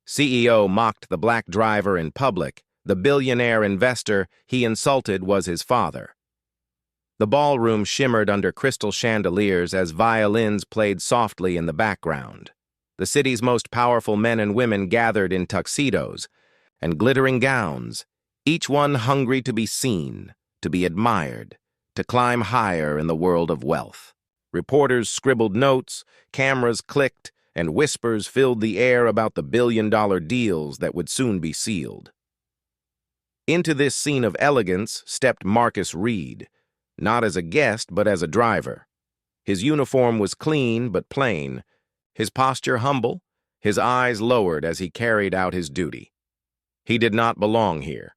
CEO mocked the black driver in public. The billionaire investor he insulted was his father. The ballroom shimmered under crystal chandeliers as violins played softly in the background. The city's most powerful men and women gathered in tuxedos and glittering gowns, each one hungry to be seen, to be admired, to climb higher in the world of wealth. Reporters scribbled notes, cameras clicked, and whispers filled the air about the billion-dollar deals that would soon be sealed. Into this scene of elegance stepped Marcus Reed, not as a guest but as a driver. His uniform was clean but plain, his posture humble, his eyes lowered as he carried out his duty. He did not belong here,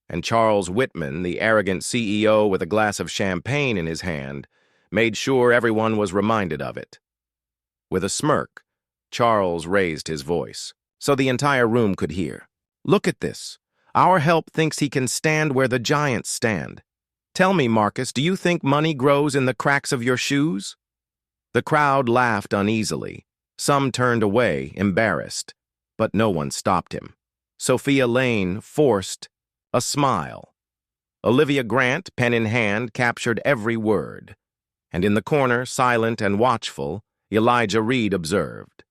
and Charles Whitman, the arrogant CEO with a glass of champagne in his hand, made sure everyone was reminded of it. With a smirk, Charles raised his voice, so the entire room could hear. "Look at this. Our help thinks he can stand where the giants stand. Tell me, Marcus, do you think money grows in the cracks of your shoes?" The crowd laughed uneasily. Some turned away, embarrassed, but no one stopped him. Sophia Lane forced a smile. Olivia Grant, pen in hand, captured every word. And in the corner, silent and watchful, Elijah Reed observed.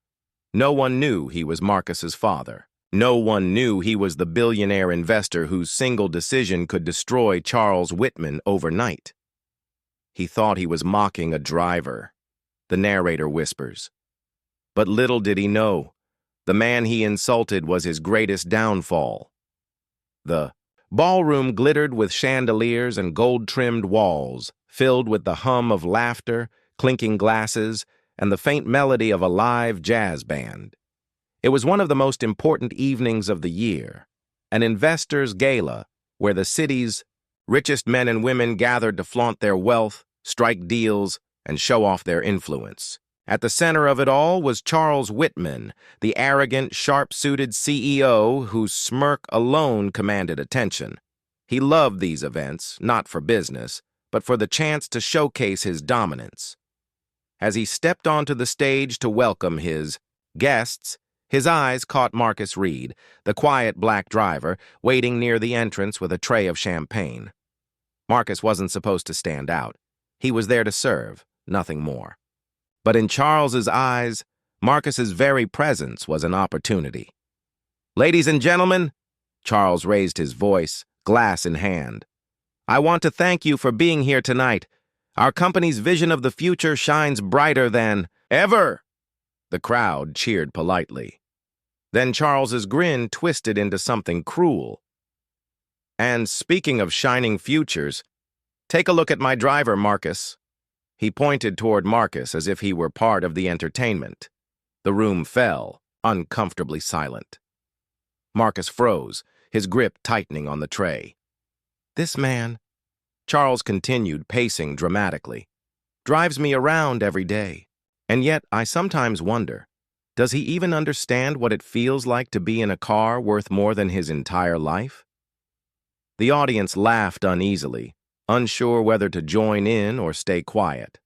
No one knew he was Marcus's father. No one knew he was the billionaire investor whose single decision could destroy Charles Whitman overnight. He thought he was mocking a driver, the narrator whispers. But little did he know, the man he insulted was his greatest downfall. The ballroom glittered with chandeliers and gold-trimmed walls, filled with the hum of laughter, clinking glasses, and the faint melody of a live jazz band. It was one of the most important evenings of the year, an investors' gala where the city's richest men and women gathered to flaunt their wealth, strike deals, and show off their influence. At the center of it all was Charles Whitman, the arrogant, sharp-suited CEO whose smirk alone commanded attention. He loved these events, not for business, but for the chance to showcase his dominance. As he stepped onto the stage to welcome his guests, his eyes caught Marcus Reed, the quiet black driver, waiting near the entrance with a tray of champagne. Marcus wasn't supposed to stand out. He was there to serve, nothing more. But in Charles's eyes, Marcus's very presence was an opportunity. "Ladies and gentlemen," Charles raised his voice, glass in hand, "I want to thank you for being here tonight. Our company's vision of the future shines brighter than ever." The crowd cheered politely. Then Charles's grin twisted into something cruel. "And speaking of shining futures, take a look at my driver, Marcus." He pointed toward Marcus as if he were part of the entertainment. The room fell, uncomfortably silent. Marcus froze, his grip tightening on the tray. "This man," Charles continued, pacing dramatically, "drives me around every day. And yet I sometimes wonder, does he even understand what it feels like to be in a car worth more than his entire life?" The audience laughed uneasily, unsure whether to join in or stay quiet.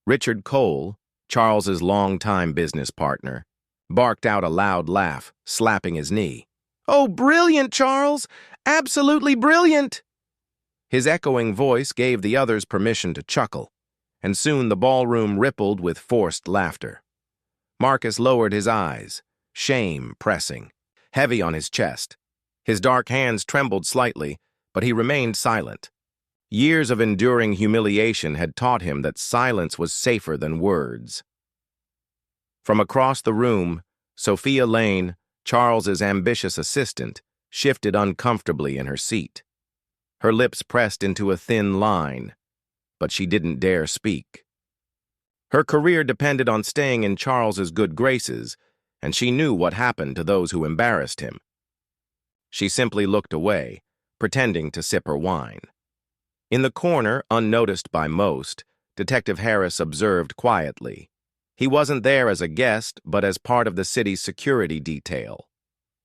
Richard Cole, Charles's longtime business partner, barked out a loud laugh, slapping his knee. "Oh, brilliant, Charles! Absolutely brilliant!" His echoing voice gave the others permission to chuckle, and soon the ballroom rippled with forced laughter. Marcus lowered his eyes, shame pressing, heavy on his chest. His dark hands trembled slightly, but he remained silent. Years of enduring humiliation had taught him that silence was safer than words. From across the room, Sophia Lane, Charles's ambitious assistant, shifted uncomfortably in her seat. Her lips pressed into a thin line, but she didn't dare speak. Her career depended on staying in Charles's good graces, and she knew what happened to those who embarrassed him. She simply looked away, pretending to sip her wine. In the corner, unnoticed by most, Detective Harris observed quietly. He wasn't there as a guest, but as part of the city's security detail.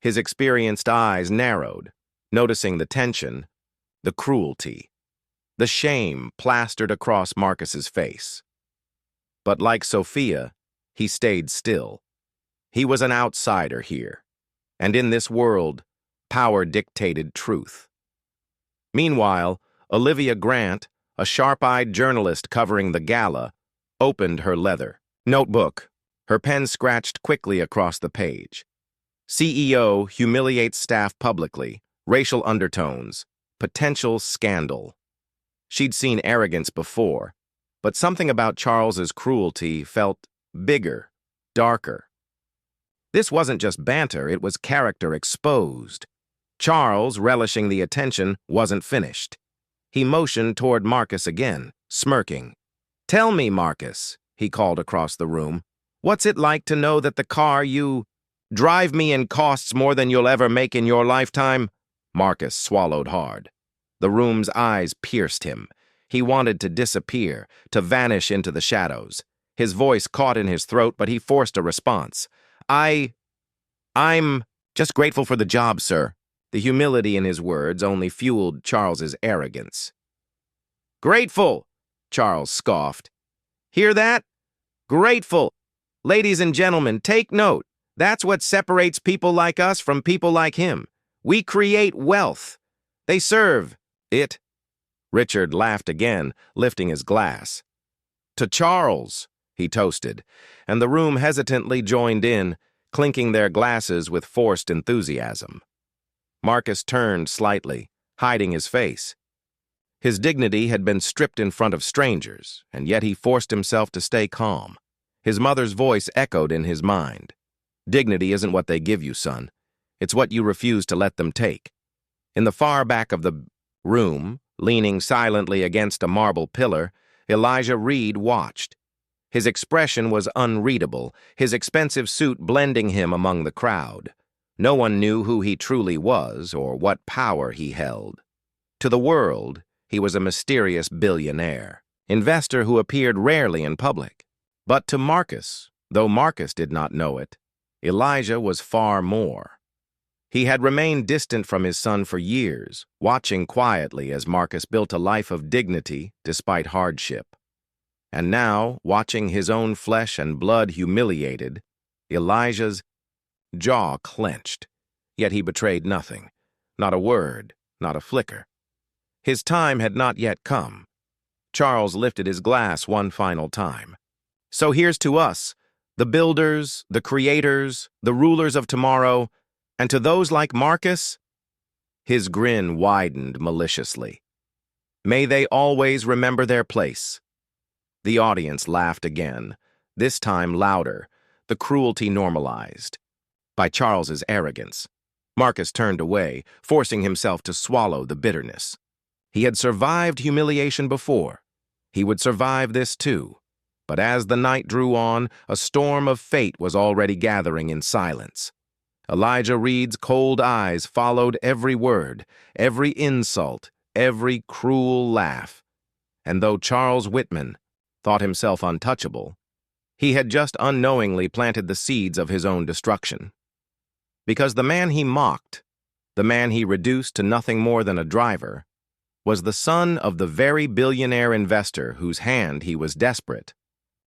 His experienced eyes narrowed, noticing the tension, the cruelty, the shame plastered across Marcus's face. But like Sophia, he stayed still. He was an outsider here. And in this world, power dictated truth. Meanwhile, Olivia Grant, a sharp-eyed journalist covering the gala, opened her leather notebook. Her pen scratched quickly across the page. CEO humiliates staff publicly, racial undertones, potential scandal. She'd seen arrogance before, but something about Charles's cruelty felt bigger, darker. This wasn't just banter, it was character exposed. Charles, relishing the attention, wasn't finished. He motioned toward Marcus again, smirking. "Tell me, Marcus," he called across the room, "what's it like to know that the car you drive me in costs more than you'll ever make in your lifetime?" Marcus swallowed hard. The room's eyes pierced him. He wanted to disappear, to vanish into the shadows. His voice caught in his throat, but he forced a response. I'm just grateful for the job, sir." The humility in his words only fueled Charles's arrogance. "Grateful," Charles scoffed. "Hear that? Grateful. Ladies and gentlemen, take note. That's what separates people like us from people like him. We create wealth. They serve it." Richard laughed again, lifting his glass. "To Charles," he toasted, and the room hesitantly joined in, clinking their glasses with forced enthusiasm. Marcus turned slightly, hiding his face. His dignity had been stripped in front of strangers, and yet he forced himself to stay calm. His mother's voice echoed in his mind. "Dignity isn't what they give you, son. It's what you refuse to let them take." In the far back of the room, leaning silently against a marble pillar, Elijah Reed watched. His expression was unreadable, his expensive suit blending him among the crowd. No one knew who he truly was or what power he held. To the world, he was a mysterious billionaire, investor who appeared rarely in public. But to Marcus, though Marcus did not know it, Elijah was far more. He had remained distant from his son for years, watching quietly as Marcus built a life of dignity despite hardship. And now, watching his own flesh and blood humiliated, Elijah's jaw clenched. Yet he betrayed nothing, not a word, not a flicker. His time had not yet come. Charles lifted his glass one final time. "So here's to us, the builders, the creators, the rulers of tomorrow, and to those like Marcus." His grin widened maliciously. "May they always remember their place." The audience laughed again, this time louder, the cruelty normalized by Charles's arrogance. Marcus turned away, forcing himself to swallow the bitterness. He had survived humiliation before. He would survive this too. But as the night drew on, a storm of fate was already gathering in silence. Elijah Reed's cold eyes followed every word, every insult, every cruel laugh. And though Charles Whitman thought himself untouchable, he had just unknowingly planted the seeds of his own destruction. Because the man he mocked, the man he reduced to nothing more than a driver, was the son of the very billionaire investor whose hand he was desperate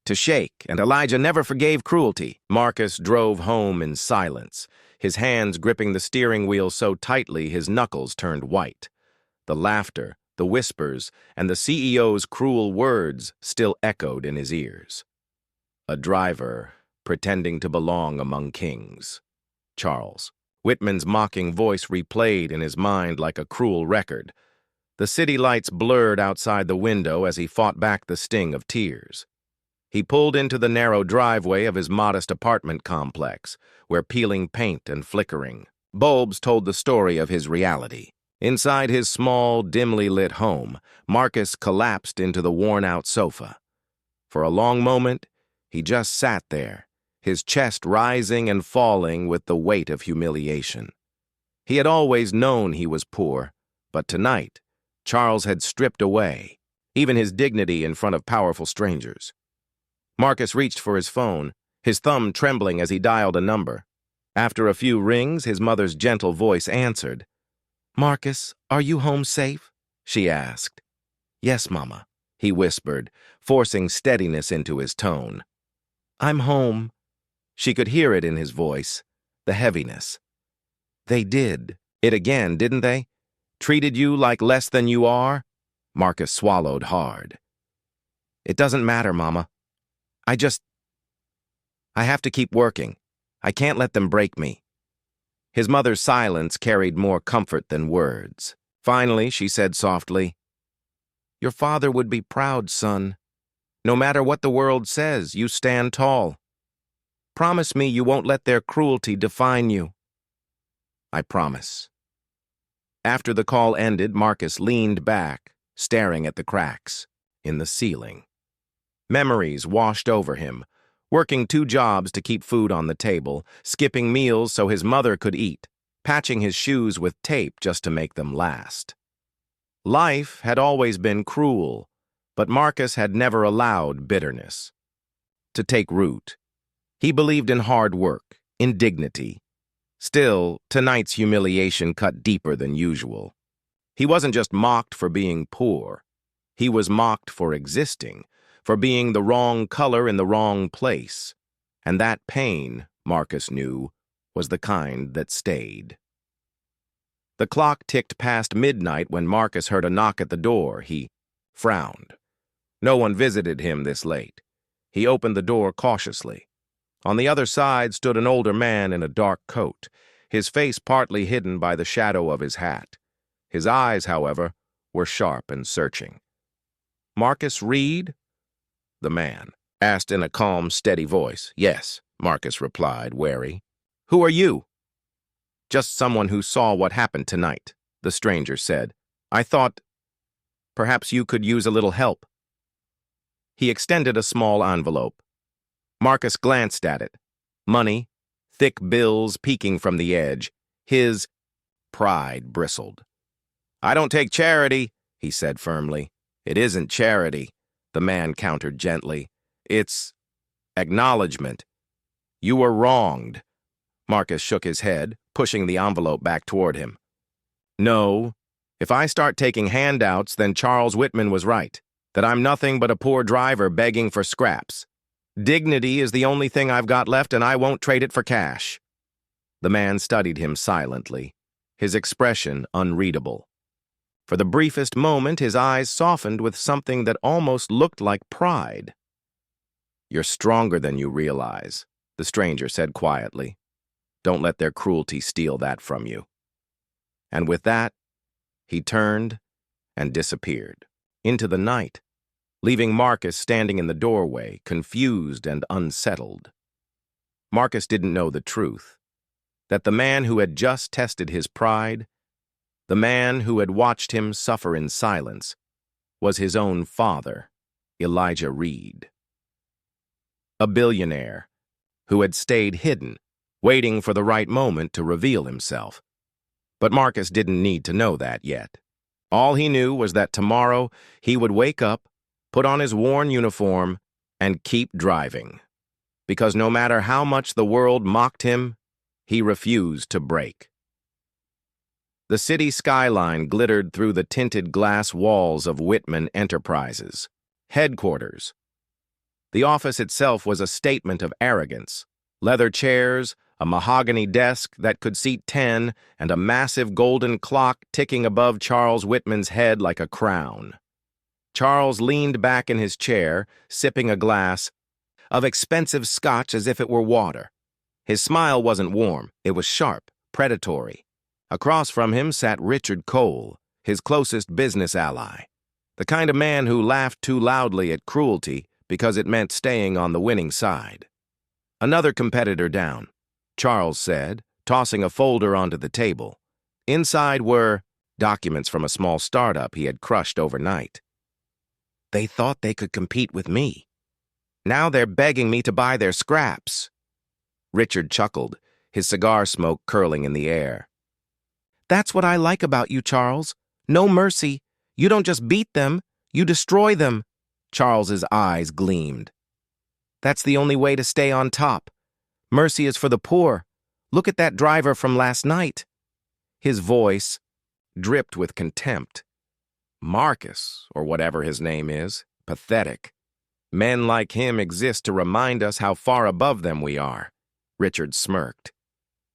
to shake, and Elijah never forgave cruelty. Marcus drove home in silence, his hands gripping the steering wheel so tightly his knuckles turned white. The laughter, the whispers, and the CEO's cruel words still echoed in his ears. A driver pretending to belong among kings. Charles. Whitman's mocking voice replayed in his mind like a cruel record. The city lights blurred outside the window as he fought back the sting of tears. He pulled into the narrow driveway of his modest apartment complex, where peeling paint and flickering bulbs told the story of his reality. Inside his small, dimly lit home, Marcus collapsed into the worn-out sofa. For a long moment, he just sat there, his chest rising and falling with the weight of humiliation. He had always known he was poor, but tonight, Charles had stripped away, even his dignity in front of powerful strangers. Marcus reached for his phone, his thumb trembling as he dialed a number. After a few rings, his mother's gentle voice answered. "Marcus, are you home safe?" she asked. "Yes, Mama," he whispered, forcing steadiness into his tone. "I'm home." She could hear it in his voice, the heaviness. They did. It again, didn't they? Treated you like less than you are? Marcus swallowed hard. It doesn't matter, Mama. I have to keep working. I can't let them break me. His mother's silence carried more comfort than words. Finally, she said softly, Your father would be proud, son. No matter what the world says, you stand tall. Promise me you won't let their cruelty define you. I promise. After the call ended, Marcus leaned back, staring at the cracks in the ceiling. Memories washed over him, working 2 jobs to keep food on the table, skipping meals so his mother could eat, patching his shoes with tape just to make them last. Life had always been cruel, but Marcus had never allowed bitterness to take root. He believed in hard work, in dignity. Still, tonight's humiliation cut deeper than usual. He wasn't just mocked for being poor. He was mocked for existing, for being the wrong color in the wrong place. And that pain, Marcus knew, was the kind that stayed. The clock ticked past midnight when Marcus heard a knock at the door. He frowned. No one visited him this late. He opened the door cautiously. On the other side stood an older man in a dark coat, his face partly hidden by the shadow of his hat. His eyes, however, were sharp and searching. Marcus Reed? The man asked in a calm, steady voice. Yes, Marcus replied, wary. Who are you? Just someone who saw what happened tonight, the stranger said. I thought perhaps you could use a little help. He extended a small envelope. Marcus glanced at it. Money, thick bills peeking from the edge. His pride bristled. I don't take charity, he said firmly. It isn't charity, the man countered gently. It's acknowledgement. You were wronged. Marcus shook his head, pushing the envelope back toward him. No, if I start taking handouts, then Charles Whitman was right, that I'm nothing but a poor driver begging for scraps. Dignity is the only thing I've got left, and I won't trade it for cash. The man studied him silently, his expression unreadable. For the briefest moment, his eyes softened with something that almost looked like pride. You're stronger than you realize, the stranger said quietly. Don't let their cruelty steal that from you. And with that, he turned and disappeared into the night, leaving Marcus standing in the doorway, confused and unsettled. Marcus didn't know the truth, that the man who had just tested his pride, the man who had watched him suffer in silence, was his own father, Elijah Reed. A billionaire who had stayed hidden, waiting for the right moment to reveal himself. But Marcus didn't need to know that yet. All he knew was that tomorrow he would wake up, put on his worn uniform, and keep driving. Because no matter how much the world mocked him, he refused to break. The city skyline glittered through the tinted glass walls of Whitman Enterprises, headquarters. The office itself was a statement of arrogance. Leather chairs, a mahogany desk that could seat 10, and a massive golden clock ticking above Charles Whitman's head like a crown. Charles leaned back in his chair, sipping a glass of expensive scotch as if it were water. His smile wasn't warm, it was sharp, predatory. Across from him sat Richard Cole, his closest business ally, the kind of man who laughed too loudly at cruelty because it meant staying on the winning side. Another competitor down, Charles said, tossing a folder onto the table. Inside were documents from a small startup he had crushed overnight. They thought they could compete with me. Now they're begging me to buy their scraps. Richard chuckled, his cigar smoke curling in the air. That's what I like about you, Charles. No mercy. You don't just beat them, you destroy them. Charles's eyes gleamed. That's the only way to stay on top. Mercy is for the poor. Look at that driver from last night. His voice dripped with contempt. Marcus, or whatever his name is, pathetic. Men like him exist to remind us how far above them we are. Richard smirked.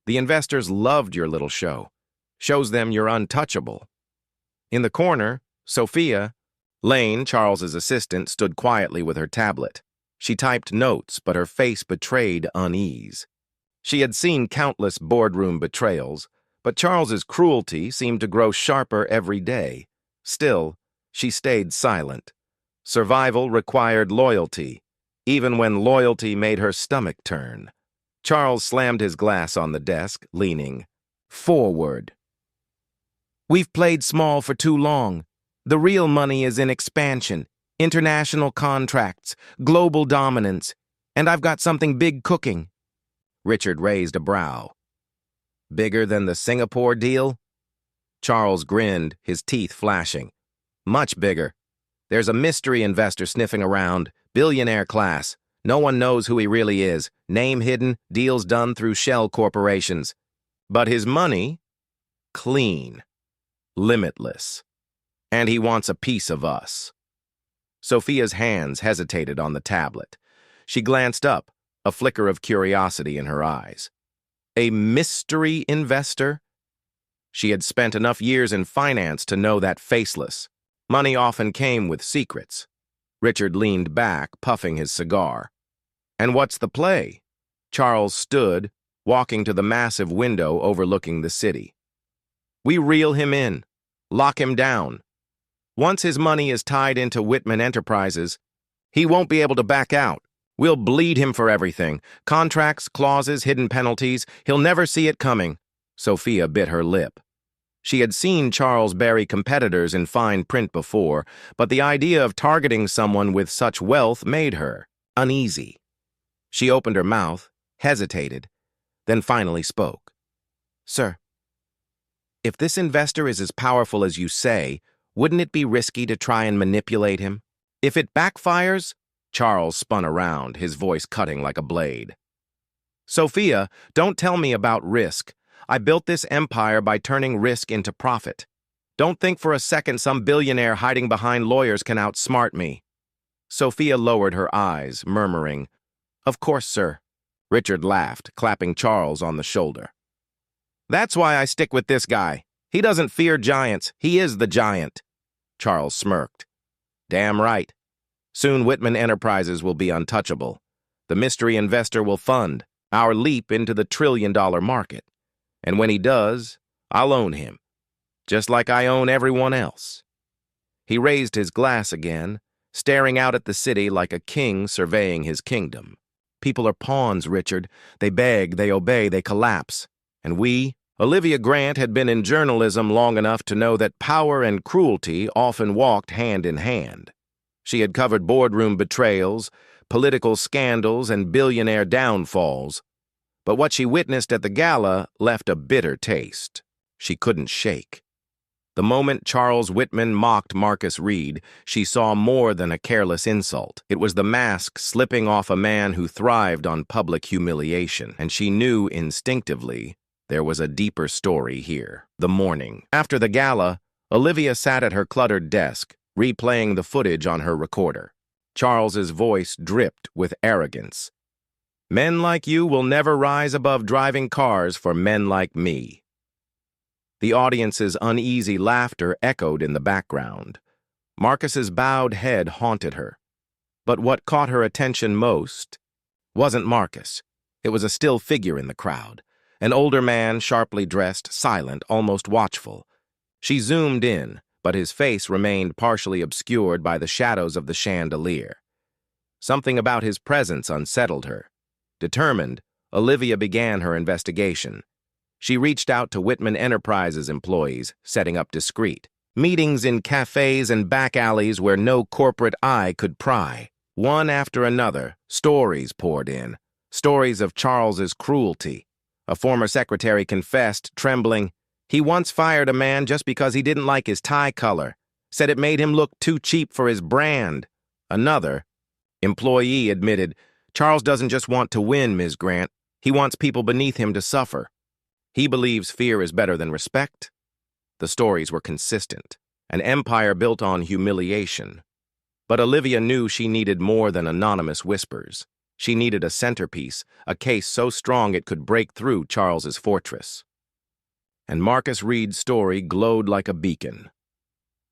The investors loved your little show. Shows them you're untouchable. In the corner, Sophia, Lane, Charles's assistant, stood quietly with her tablet. She typed notes, but her face betrayed unease. She had seen countless boardroom betrayals, but Charles's cruelty seemed to grow sharper every day. Still, she stayed silent. Survival required loyalty, even when loyalty made her stomach turn. Charles slammed his glass on the desk, leaning forward. We've played small for too long. The real money is in expansion, international contracts, global dominance, and I've got something big cooking. Richard raised a brow. Bigger than the Singapore deal? Charles grinned, his teeth flashing. Much bigger. There's a mystery investor sniffing around, billionaire class. No one knows who he really is. Name hidden, deals done through shell corporations. But his money? Clean. Limitless. And he wants a piece of us. Sophia's hands hesitated on the tablet. She glanced up, a flicker of curiosity in her eyes. A mystery investor? She had spent enough years in finance to know that faceless. Money often came with secrets. Richard leaned back, puffing his cigar. And what's the play? Charles stood, walking to the massive window overlooking the city. We reel him in, lock him down. Once his money is tied into Whitman Enterprises, he won't be able to back out. We'll bleed him for everything. Contracts, clauses, hidden penalties. He'll never see it coming. Sophia bit her lip. She had seen Charles bury competitors in fine print before, but the idea of targeting someone with such wealth made her uneasy. She opened her mouth, hesitated, then finally spoke. Sir, if this investor is as powerful as you say, wouldn't it be risky to try and manipulate him? If it backfires? Charles spun around, his voice cutting like a blade. Sophia, don't tell me about risk. I built this empire by turning risk into profit. Don't think for a second some billionaire hiding behind lawyers can outsmart me. Sophia lowered her eyes, murmuring, Of course, sir. Richard laughed, clapping Charles on the shoulder. That's why I stick with this guy. He doesn't fear giants. He is the giant. Charles smirked. Damn right. Soon Whitman Enterprises will be untouchable. The mystery investor will fund our leap into the trillion-dollar market. And when he does, I'll own him, just like I own everyone else. He raised his glass again, staring out at the city like a king surveying his kingdom. People are pawns, Richard. They beg, they obey, they collapse. And Olivia Grant had been in journalism long enough to know that power and cruelty often walked hand in hand. She had covered boardroom betrayals, political scandals, and billionaire downfalls. But what she witnessed at the gala left a bitter taste. She couldn't shake. The moment Charles Whitman mocked Marcus Reed, she saw more than a careless insult. It was the mask slipping off a man who thrived on public humiliation, and she knew instinctively there was a deeper story here. The morning. After the gala, Olivia sat at her cluttered desk, replaying the footage on her recorder. Charles's voice dripped with arrogance. Men like you will never rise above driving cars for men like me. The audience's uneasy laughter echoed in the background. Marcus's bowed head haunted her. But what caught her attention most wasn't Marcus. It was a still figure in the crowd. An older man, sharply dressed, silent, almost watchful. She zoomed in, but his face remained partially obscured by the shadows of the chandelier. Something about his presence unsettled her. Determined, Olivia began her investigation. She reached out to Whitman Enterprises employees, setting up discreet meetings in cafes and back alleys where no corporate eye could pry. One after another, stories poured in. Stories of Charles's cruelty. A former secretary confessed, trembling, he once fired a man just because he didn't like his tie color, said it made him look too cheap for his brand. Another employee admitted, Charles doesn't just want to win, Ms. Grant. He wants people beneath him to suffer. He believes fear is better than respect. The stories were consistent, an empire built on humiliation. But Olivia knew she needed more than anonymous whispers. She needed a centerpiece, a case so strong it could break through Charles's fortress. And Marcus Reed's story glowed like a beacon.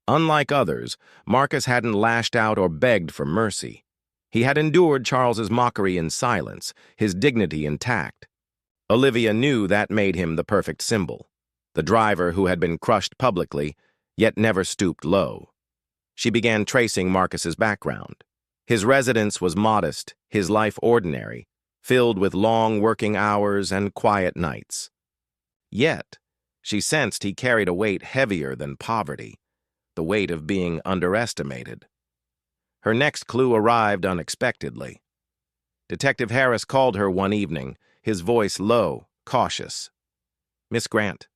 Unlike others, Marcus hadn't lashed out or begged for mercy. He had endured Charles's mockery in silence, his dignity intact. Olivia knew that made him the perfect symbol, the driver who had been crushed publicly, yet never stooped low. She began tracing Marcus's background. His residence was modest, his life ordinary, filled with long working hours and quiet nights. Yet, she sensed he carried a weight heavier than poverty, the weight of being underestimated. Her next clue arrived unexpectedly. Detective Harris called her one evening, his voice low, cautious. "Miss Grant,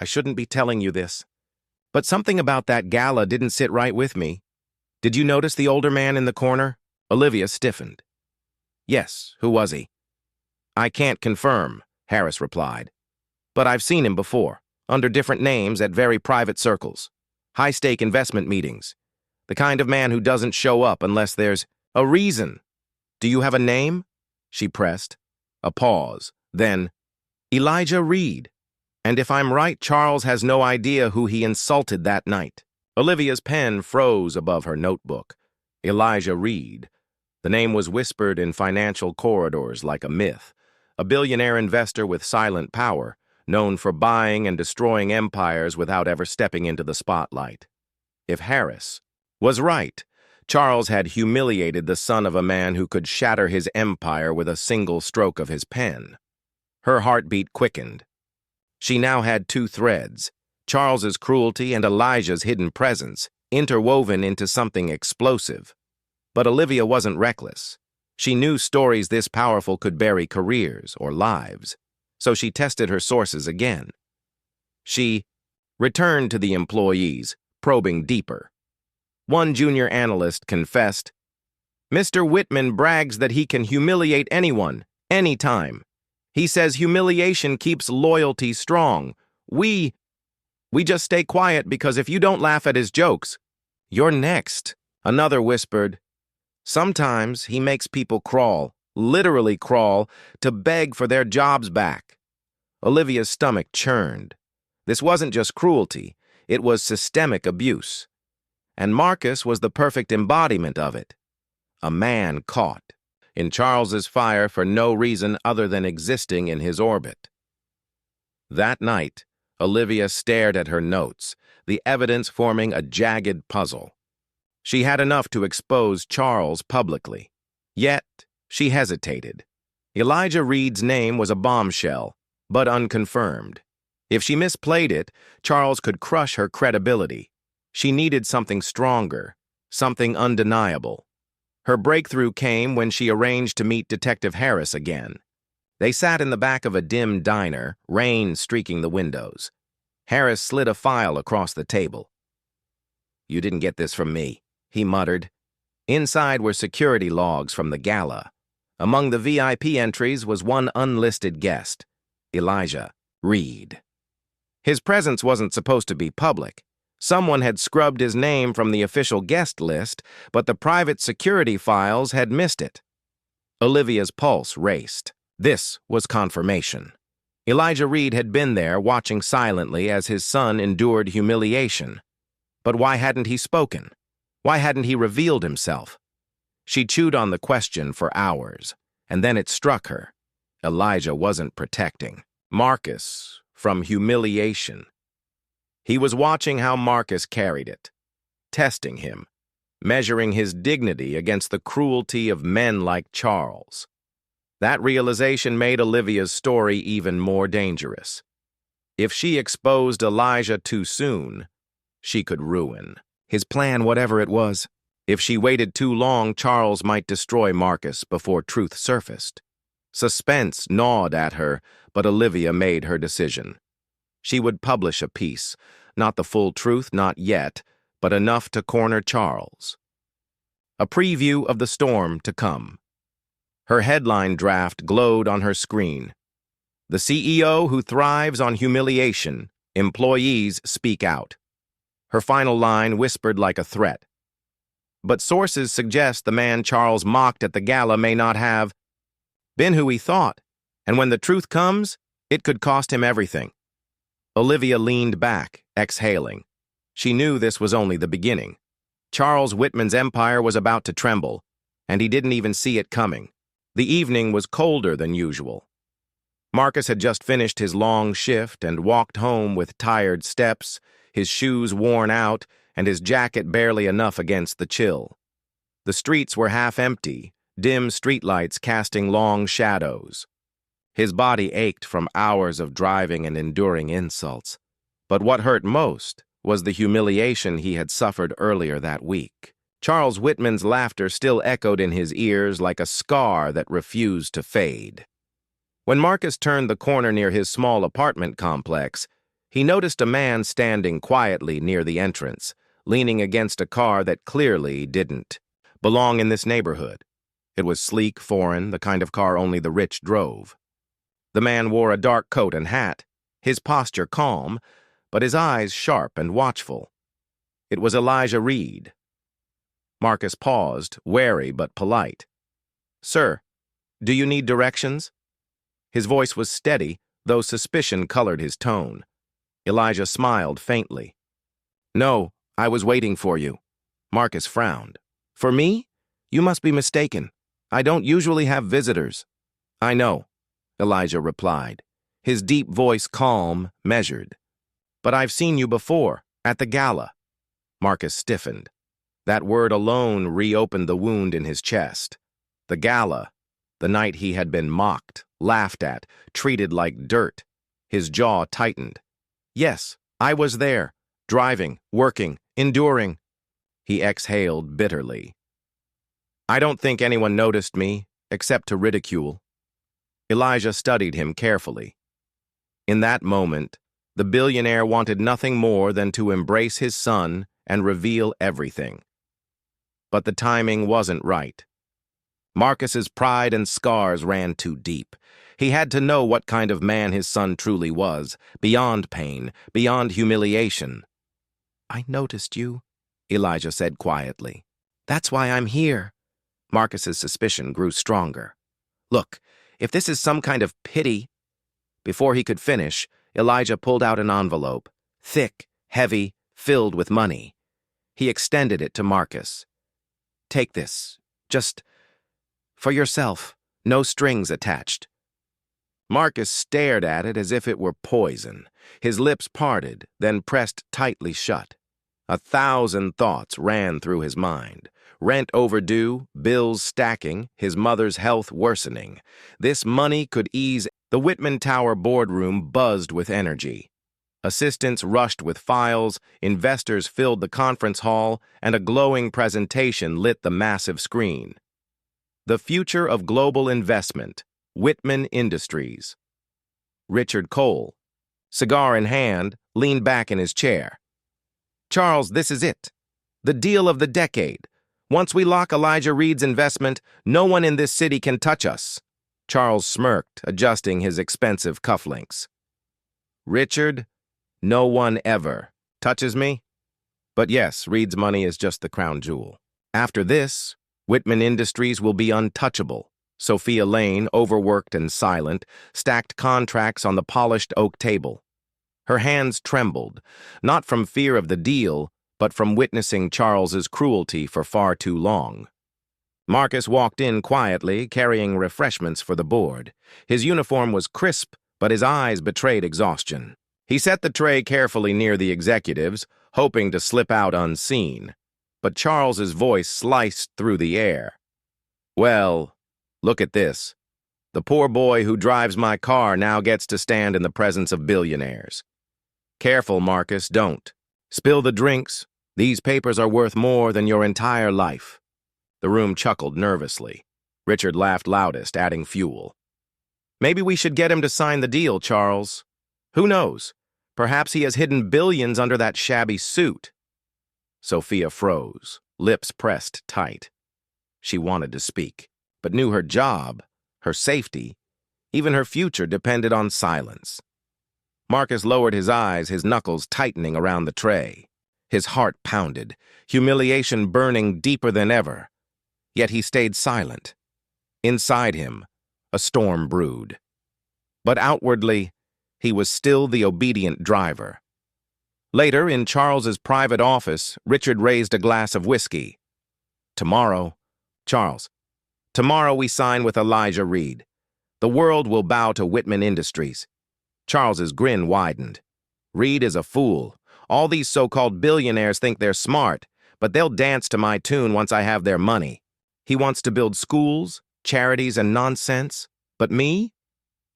I shouldn't be telling you this, but something about that gala didn't sit right with me. Did you notice the older man in the corner?" Olivia stiffened. "Yes, who was he?" "I can't confirm," Harris replied. "But I've seen him before, under different names at very private circles. High-stake investment meetings. The kind of man who doesn't show up unless there's a reason." "Do you have a name?" she pressed. A pause. Then, "Elijah Reed. And if I'm right, Charles has no idea who he insulted that night." Olivia's pen froze above her notebook. Elijah Reed. The name was whispered in financial corridors like a myth. A billionaire investor with silent power, known for buying and destroying empires without ever stepping into the spotlight. If Harris was right, Charles had humiliated the son of a man who could shatter his empire with a single stroke of his pen. Her heartbeat quickened. She now had two threads, Charles's cruelty and Elijah's hidden presence, interwoven into something explosive. But Olivia wasn't reckless. She knew stories this powerful could bury careers or lives, so she tested her sources again. She returned to the employees, probing deeper. One junior analyst confessed, "Mr. Whitman brags that he can humiliate anyone, anytime. He says humiliation keeps loyalty strong. We just stay quiet because if you don't laugh at his jokes, you're next." Another whispered, "Sometimes he makes people crawl, literally crawl, to beg for their jobs back." Olivia's stomach churned. This wasn't just cruelty, it was systemic abuse. And Marcus was the perfect embodiment of it. A man caught in Charles's fire for no reason other than existing in his orbit. That night, Olivia stared at her notes, the evidence forming a jagged puzzle. She had enough to expose Charles publicly. Yet, she hesitated. Elijah Reed's name was a bombshell, but unconfirmed. If she misplayed it, Charles could crush her credibility. She needed something stronger, something undeniable. Her breakthrough came when she arranged to meet Detective Harris again. They sat in the back of a dim diner, rain streaking the windows. Harris slid a file across the table. "You didn't get this from me," he muttered. Inside were security logs from the gala. Among the VIP entries was one unlisted guest, Elijah Reed. His presence wasn't supposed to be public. Someone had scrubbed his name from the official guest list, but the private security files had missed it. Olivia's pulse raced. This was confirmation. Elijah Reed had been there, watching silently as his son endured humiliation. But why hadn't he spoken? Why hadn't he revealed himself? She chewed on the question for hours, and then it struck her. Elijah wasn't protecting Marcus from humiliation. He was watching how Marcus carried it, testing him, measuring his dignity against the cruelty of men like Charles. That realization made Olivia's story even more dangerous. If she exposed Elijah too soon, she could ruin his plan, whatever it was. If she waited too long, Charles might destroy Marcus before truth surfaced. Suspense gnawed at her, but Olivia made her decision. She would publish a piece, not the full truth, not yet, but enough to corner Charles. A preview of the storm to come. Her headline draft glowed on her screen. "The CEO who thrives on humiliation. Employees speak out." Her final line whispered like a threat. but sources suggest the man Charles mocked at the gala may not have been who he thought, and when the truth comes, it could cost him everything. Olivia leaned back, exhaling. She knew this was only the beginning. Charles Whitman's empire was about to tremble, and he didn't even see it coming. The evening was colder than usual. Marcus had just finished his long shift and walked home with tired steps, his shoes worn out, and his jacket barely enough against the chill. The streets were half empty, dim streetlights casting long shadows. His body ached from hours of driving and enduring insults. But what hurt most was the humiliation he had suffered earlier that week. Charles Whitman's laughter still echoed in his ears like a scar that refused to fade. When Marcus turned the corner near his small apartment complex, he noticed a man standing quietly near the entrance, leaning against a car that clearly didn't belong in this neighborhood. It was sleek, foreign, the kind of car only the rich drove. The man wore a dark coat and hat, his posture calm, but his eyes sharp and watchful. It was Elijah Reed. Marcus paused, wary but polite. "Sir, do you need directions?" His voice was steady, though suspicion colored his tone. Elijah smiled faintly. "No, I was waiting for you." Marcus frowned. "For me? You must be mistaken. I don't usually have visitors." "I know," Elijah replied, his deep voice calm, measured. "But I've seen you before, at the gala." Marcus stiffened. That word alone reopened the wound in his chest. The gala, the night he had been mocked, laughed at, treated like dirt. His jaw tightened. "Yes, I was there, driving, working, enduring." He exhaled bitterly. "I don't think anyone noticed me, except to ridicule." Elijah studied him carefully. In that moment, the billionaire wanted nothing more than to embrace his son and reveal everything. But the timing wasn't right. Marcus's pride and scars ran too deep. He had to know what kind of man his son truly was, beyond pain, beyond humiliation. "I noticed you," Elijah said quietly. "That's why I'm here." Marcus's suspicion grew stronger. "Look, if this is some kind of pity—" Before he could finish, Elijah pulled out an envelope, thick, heavy, filled with money. He extended it to Marcus. "Take this, just for yourself, no strings attached." Marcus stared at it as if it were poison. His lips parted, then pressed tightly shut. 1,000 thoughts ran through his mind. Rent overdue, bills stacking, his mother's health worsening. This money could ease. The Whitman Tower boardroom buzzed with energy. Assistants rushed with files, investors filled the conference hall, and a glowing presentation lit the massive screen. The future of global investment, Whitman Industries. Richard Cole, cigar in hand, leaned back in his chair. "Charles, this is it. The deal of the decade. Once we lock Elijah Reed's investment, no one in this city can touch us." Charles smirked, adjusting his expensive cufflinks. "Richard, no one ever touches me. But yes, Reed's money is just the crown jewel. After this, Whitman Industries will be untouchable." Sophia Lane, overworked and silent, stacked contracts on the polished oak table. Her hands trembled, not from fear of the deal, but from witnessing Charles's cruelty for far too long. Marcus walked in quietly, carrying refreshments for the board. His uniform was crisp, but his eyes betrayed exhaustion. He set the tray carefully near the executives, hoping to slip out unseen. But Charles's voice sliced through the air. "Well, look at this. The poor boy who drives my car now gets to stand in the presence of billionaires. Careful, Marcus, don't. Spill the drinks. These papers are worth more than your entire life." The room chuckled nervously. Richard laughed loudest, adding fuel. "Maybe we should get him to sign the deal, Charles. Who knows? Perhaps he has hidden billions under that shabby suit." Sophia froze, lips pressed tight. She wanted to speak, but knew her job, her safety, even her future depended on silence. Marcus lowered his eyes, his knuckles tightening around the tray. His heart pounded, humiliation burning deeper than ever. Yet he stayed silent. Inside him, a storm brewed. But outwardly, he was still the obedient driver. Later, in Charles's private office, Richard raised a glass of whiskey. Tomorrow, Charles, tomorrow we sign with Elijah Reed. The world will bow to Whitman Industries. Charles's grin widened. Reed is a fool. All these so-called billionaires think they're smart, but they'll dance to my tune once I have their money. He wants to build schools, charities, and nonsense. But me?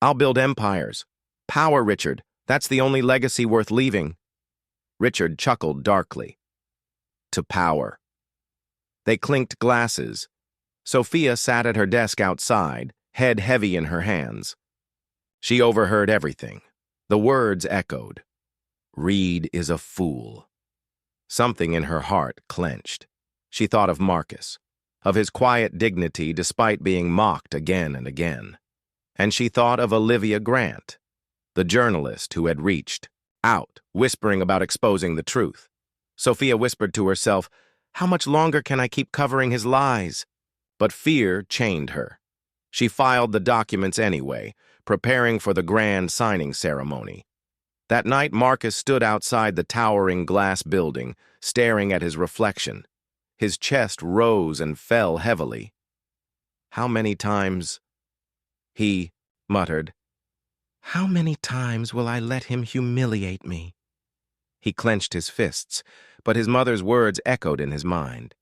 I'll build empires. Power, Richard. That's the only legacy worth leaving. Richard chuckled darkly. To power. They clinked glasses. Sophia sat at her desk outside, head heavy in her hands. She overheard everything. The words echoed. Reed is a fool. Something in her heart clenched. She thought of Marcus, of his quiet dignity despite being mocked again and again. And she thought of Olivia Grant, the journalist who had reached out, whispering about exposing the truth. Sophia whispered to herself, "How much longer can I keep covering his lies?" But fear chained her. She filed the documents anyway, preparing for the grand signing ceremony. That night, Marcus stood outside the towering glass building, staring at his reflection. His chest rose and fell heavily. How many times? He muttered. How many times will I let him humiliate me? He clenched his fists, but his mother's words echoed in his mind.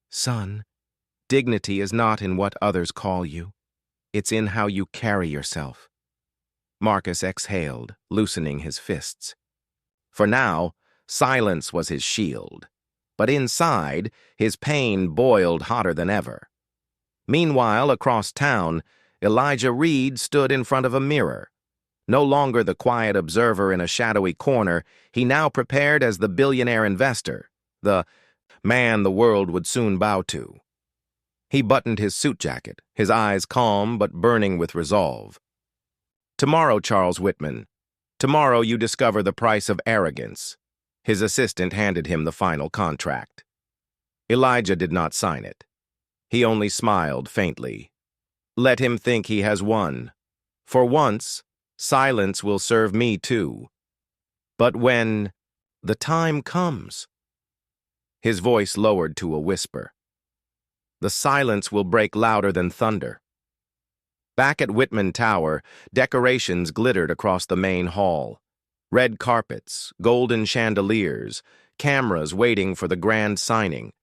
Son, dignity is not in what others call you. It's in how you carry yourself. Marcus exhaled, loosening his fists. For now, silence was his shield. But inside, his pain boiled hotter than ever. Meanwhile, across town, Elijah Reed stood in front of a mirror. No longer the quiet observer in a shadowy corner, he now prepared as the billionaire investor, the man the world would soon bow to. He buttoned his suit jacket, his eyes calm but burning with resolve. Tomorrow, Charles Whitman, tomorrow you discover the price of arrogance. His assistant handed him the final contract. Elijah did not sign it. He only smiled faintly. Let him think he has won. For once, silence will serve me too. But when the time comes, his voice lowered to a whisper. The silence will break louder than thunder. Back at Whitman Tower, decorations glittered across the main hall. Red carpets, golden chandeliers, cameras waiting for the grand signing.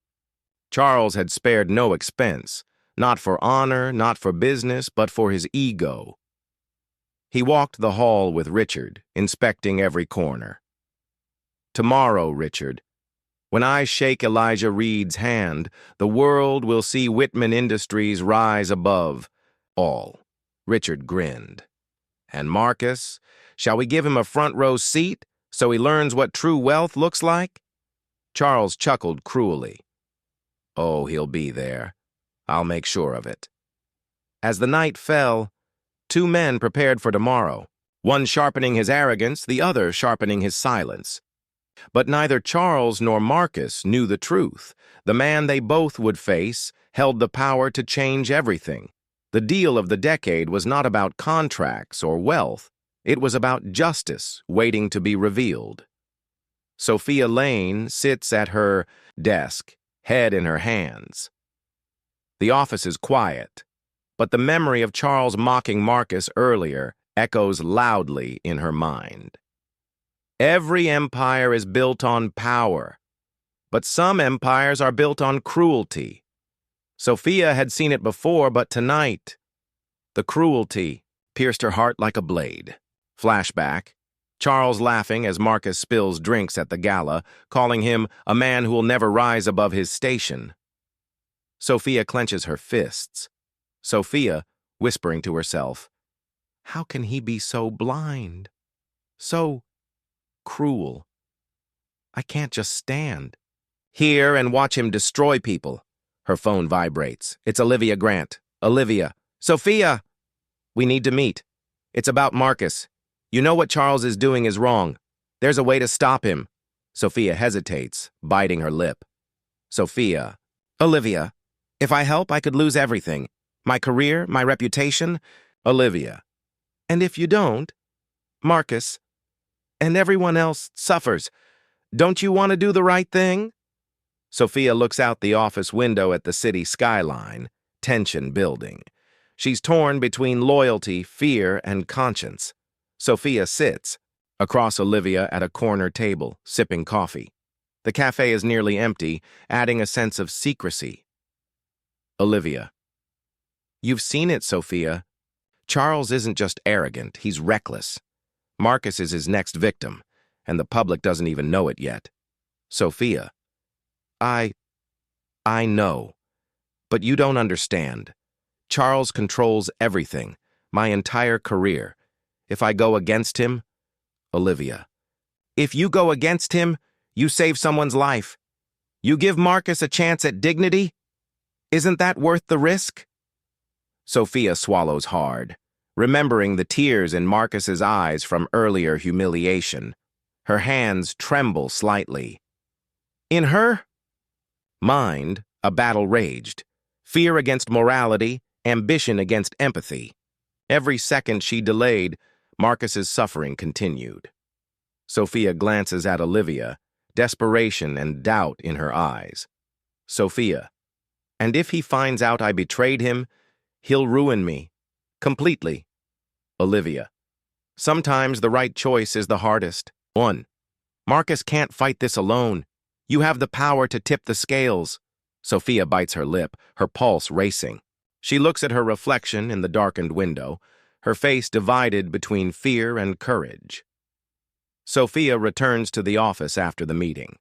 Charles had spared no expense, not for honor, not for business, but for his ego. He walked the hall with Richard, inspecting every corner. Tomorrow, Richard, when I shake Elijah Reed's hand, the world will see Whitman Industries rise above all. Richard grinned. And Marcus, shall we give him a front-row seat so he learns what true wealth looks like? Charles chuckled cruelly. Oh, he'll be there. I'll make sure of it. As the night fell, two men prepared for tomorrow, one sharpening his arrogance, the other sharpening his silence. But neither Charles nor Marcus knew the truth. The man they both would face held the power to change everything. The deal of the decade was not about contracts or wealth. It was about justice waiting to be revealed. Sophia Lane sits at her desk, head in her hands. The office is quiet, but the memory of Charles mocking Marcus earlier echoes loudly in her mind. Every empire is built on power, but some empires are built on cruelty. Sophia had seen it before, but tonight, the cruelty pierced her heart like a blade. Flashback, Charles laughing as Marcus spills drinks at the gala, calling him a man who will never rise above his station. Sophia clenches her fists. Sophia, whispering to herself, how can he be so blind? So cruel. I can't just stand here and watch him destroy people. Her phone vibrates. It's Olivia Grant. Olivia. Sophia! We need to meet. It's about Marcus. You know what Charles is doing is wrong. There's a way to stop him. Sophia hesitates, biting her lip. Sophia. Olivia. If I help, I could lose everything. My career, my reputation. Olivia. And if you don't, Marcus, and everyone else suffers. Don't you want to do the right thing? Sophia looks out the office window at the city skyline, tension building. She's torn between loyalty, fear, and conscience. Sophia sits across Olivia at a corner table, sipping coffee. The cafe is nearly empty, adding a sense of secrecy. Olivia. You've seen it, Sophia. Charles isn't just arrogant, he's reckless. Marcus is his next victim, and the public doesn't even know it yet. Sophia. I know, but you don't understand. Charles controls everything, my entire career. If I go against him, Olivia. If you go against him, you save someone's life. You give Marcus a chance at dignity? Isn't that worth the risk? Sophia swallows hard, remembering the tears in Marcus's eyes from earlier humiliation. Her hands tremble slightly. In her mind, a battle raged. Fear against morality, ambition against empathy. Every second she delayed, Marcus's suffering continued. Sophia glances at Olivia, desperation and doubt in her eyes. Sophia. And if he finds out I betrayed him, he'll ruin me. Completely. Olivia. Sometimes the right choice is the hardest. 1. Marcus can't fight this alone. You have the power to tip the scales. Sophia bites her lip, her pulse racing. She looks at her reflection in the darkened window, her face divided between fear and courage. Sophia returns to the office after the meeting.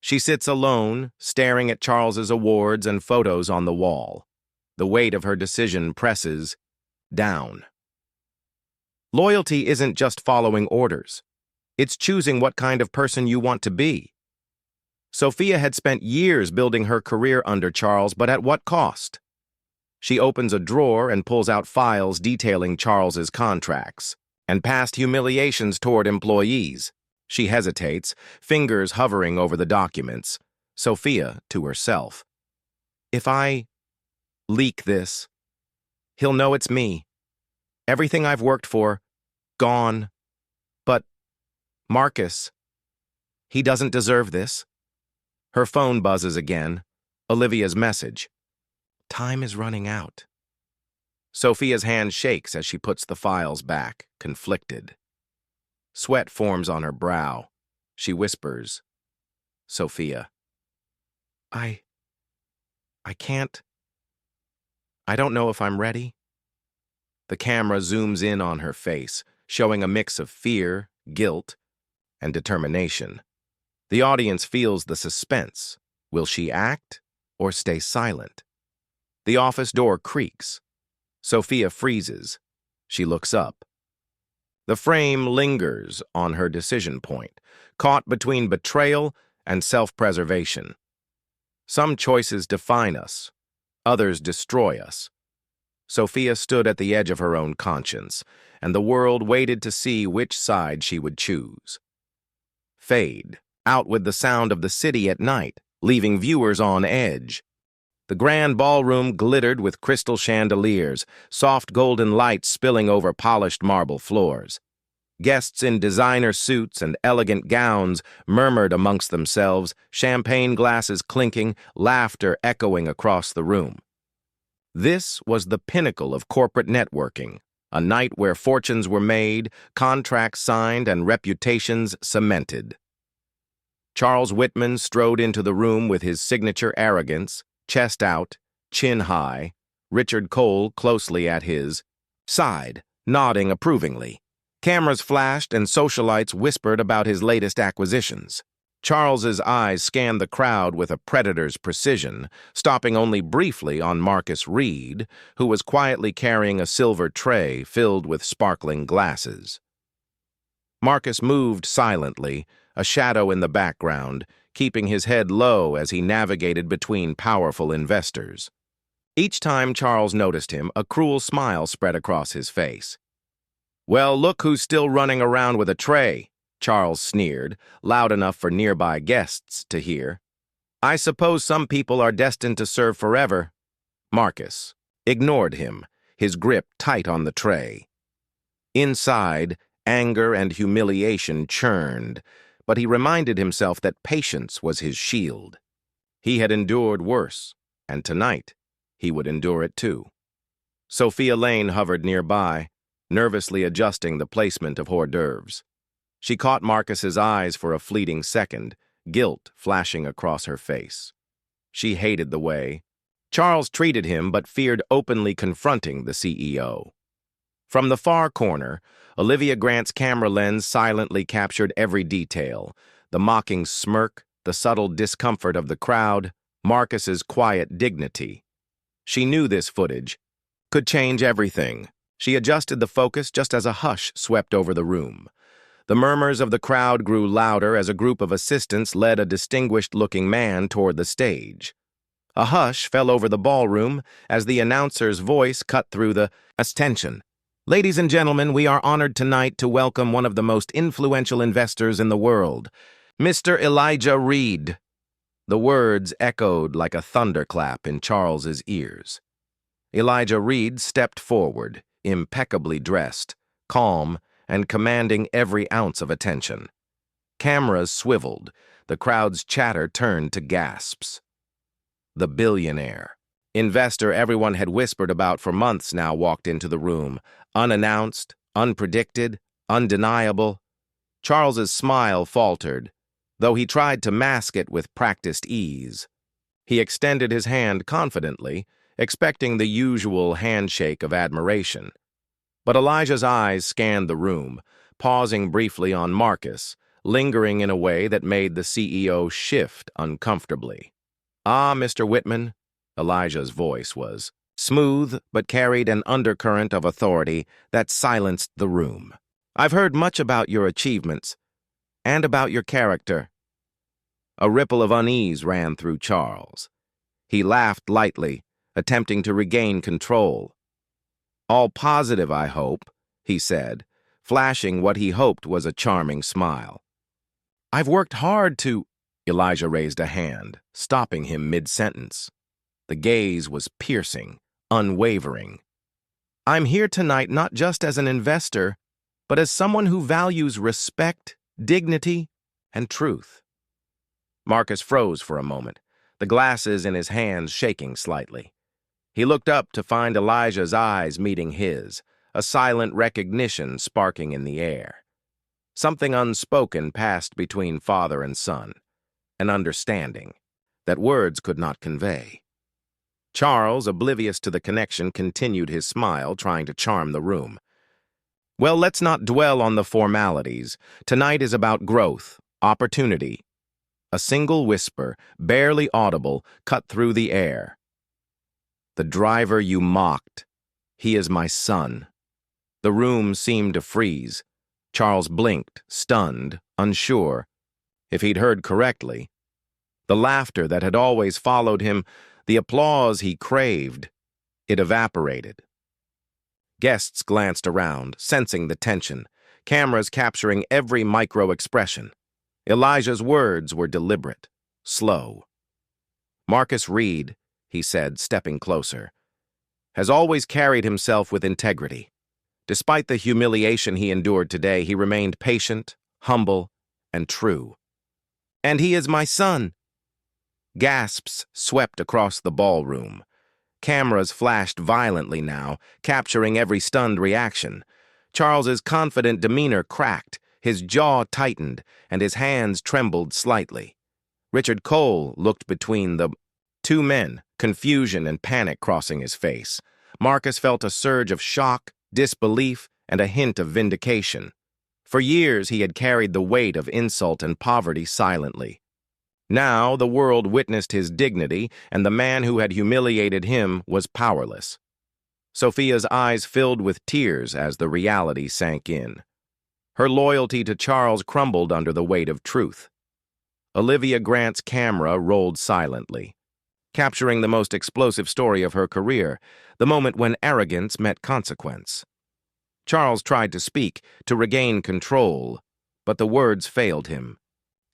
She sits alone, staring at Charles's awards and photos on the wall. The weight of her decision presses down. Loyalty isn't just following orders. It's choosing what kind of person you want to be. Sophia had spent years building her career under Charles, but at what cost? She opens a drawer and pulls out files detailing Charles's contracts and past humiliations toward employees. She hesitates, fingers hovering over the documents. Sophia to herself. If I leak this, he'll know it's me. Everything I've worked for, gone. But Marcus, he doesn't deserve this. Her phone buzzes again. Olivia's message. Time is running out. Sophia's hand shakes as she puts the files back, conflicted. Sweat forms on her brow. She whispers, Sophia. I can't. I don't know if I'm ready. The camera zooms in on her face, showing a mix of fear, guilt, and determination. The audience feels the suspense. Will she act or stay silent? The office door creaks. Sophia freezes. She looks up. The frame lingers on her decision point, caught between betrayal and self-preservation. Some choices define us, others destroy us. Sophia stood at the edge of her own conscience, and the world waited to see which side she would choose. Fade, out with the sound of the city at night, leaving viewers on edge. The grand ballroom glittered with crystal chandeliers, soft golden lights spilling over polished marble floors. Guests in designer suits and elegant gowns murmured amongst themselves, champagne glasses clinking, laughter echoing across the room. This was the pinnacle of corporate networking, a night where fortunes were made, contracts signed, and reputations cemented. Charles Whitman strode into the room with his signature arrogance, chest out, chin high, Richard Cole closely at his side, nodding approvingly. Cameras flashed and socialites whispered about his latest acquisitions. Charles's eyes scanned the crowd with a predator's precision, stopping only briefly on Marcus Reed, who was quietly carrying a silver tray filled with sparkling glasses. Marcus moved silently, a shadow in the background, keeping his head low as he navigated between powerful investors. Each time Charles noticed him, a cruel smile spread across his face. Well, look who's still running around with a tray. Charles sneered, loud enough for nearby guests to hear. "I suppose some people are destined to serve forever." Marcus ignored him, his grip tight on the tray. Inside, anger and humiliation churned, but he reminded himself that patience was his shield. He had endured worse, and tonight he would endure it too. Sophia Lane hovered nearby, nervously adjusting the placement of hors d'oeuvres. She caught Marcus's eyes for a fleeting second, guilt flashing across her face. She hated the way Charles treated him but feared openly confronting the CEO. From the far corner, Olivia Grant's camera lens silently captured every detail: the mocking smirk, the subtle discomfort of the crowd, Marcus's quiet dignity. She knew this footage could change everything. She adjusted the focus just as a hush swept over the room. The murmurs of the crowd grew louder as a group of assistants led a distinguished-looking man toward the stage. A hush fell over the ballroom as the announcer's voice cut through the tension. "Ladies and gentlemen, we are honored tonight to welcome one of the most influential investors in the world, Mr. Elijah Reed." The words echoed like a thunderclap in Charles's ears. Elijah Reed stepped forward, impeccably dressed, calm, and commanding every ounce of attention. Cameras swiveled, the crowd's chatter turned to gasps. The billionaire, investor everyone had whispered about for months now, walked into the room, unannounced, unpredicted, undeniable. Charles's smile faltered, though he tried to mask it with practiced ease. He extended his hand confidently, expecting the usual handshake of admiration. But Elijah's eyes scanned the room, pausing briefly on Marcus, lingering in a way that made the CEO shift uncomfortably. "Ah, Mr. Whitman," Elijah's voice was smooth but carried an undercurrent of authority that silenced the room. "I've heard much about your achievements, and about your character." A ripple of unease ran through Charles. He laughed lightly, attempting to regain control. "All positive, I hope," he said, flashing what he hoped was a charming smile. "I've worked hard to—" Elijah raised a hand, stopping him mid-sentence. The gaze was piercing, unwavering. "I'm here tonight not just as an investor, but as someone who values respect, dignity, and truth." Marcus froze for a moment, the glasses in his hands shaking slightly. He looked up to find Elijah's eyes meeting his, a silent recognition sparking in the air. Something unspoken passed between father and son, an understanding that words could not convey. Charles, oblivious to the connection, continued his smile, trying to charm the room. "Well, let's not dwell on the formalities. Tonight is about growth, opportunity." A single whisper, barely audible, cut through the air. "The driver you mocked. He is my son." The room seemed to freeze. Charles blinked, stunned, unsure. If he'd heard correctly, the laughter that had always followed him, the applause he craved, it evaporated. Guests glanced around, sensing the tension, cameras capturing every micro-expression. Elijah's words were deliberate, slow. "Marcus Reed," he said, stepping closer, "has always carried himself with integrity. Despite the humiliation he endured today, he remained patient, humble, and true. And he is my son." Gasps swept across the ballroom. Cameras flashed violently now, capturing every stunned reaction. Charles's confident demeanor cracked, his jaw tightened, and his hands trembled slightly. Richard Cole looked between the two men, confusion and panic crossing his face. Marcus felt a surge of shock, disbelief, and a hint of vindication. For years he had carried the weight of insult and poverty silently. Now the world witnessed his dignity, and the man who had humiliated him was powerless. Sophia's eyes filled with tears as the reality sank in. Her loyalty to Charles crumbled under the weight of truth. Olivia Grant's camera rolled silently, capturing the most explosive story of her career, the moment when arrogance met consequence. Charles tried to speak, to regain control, but the words failed him.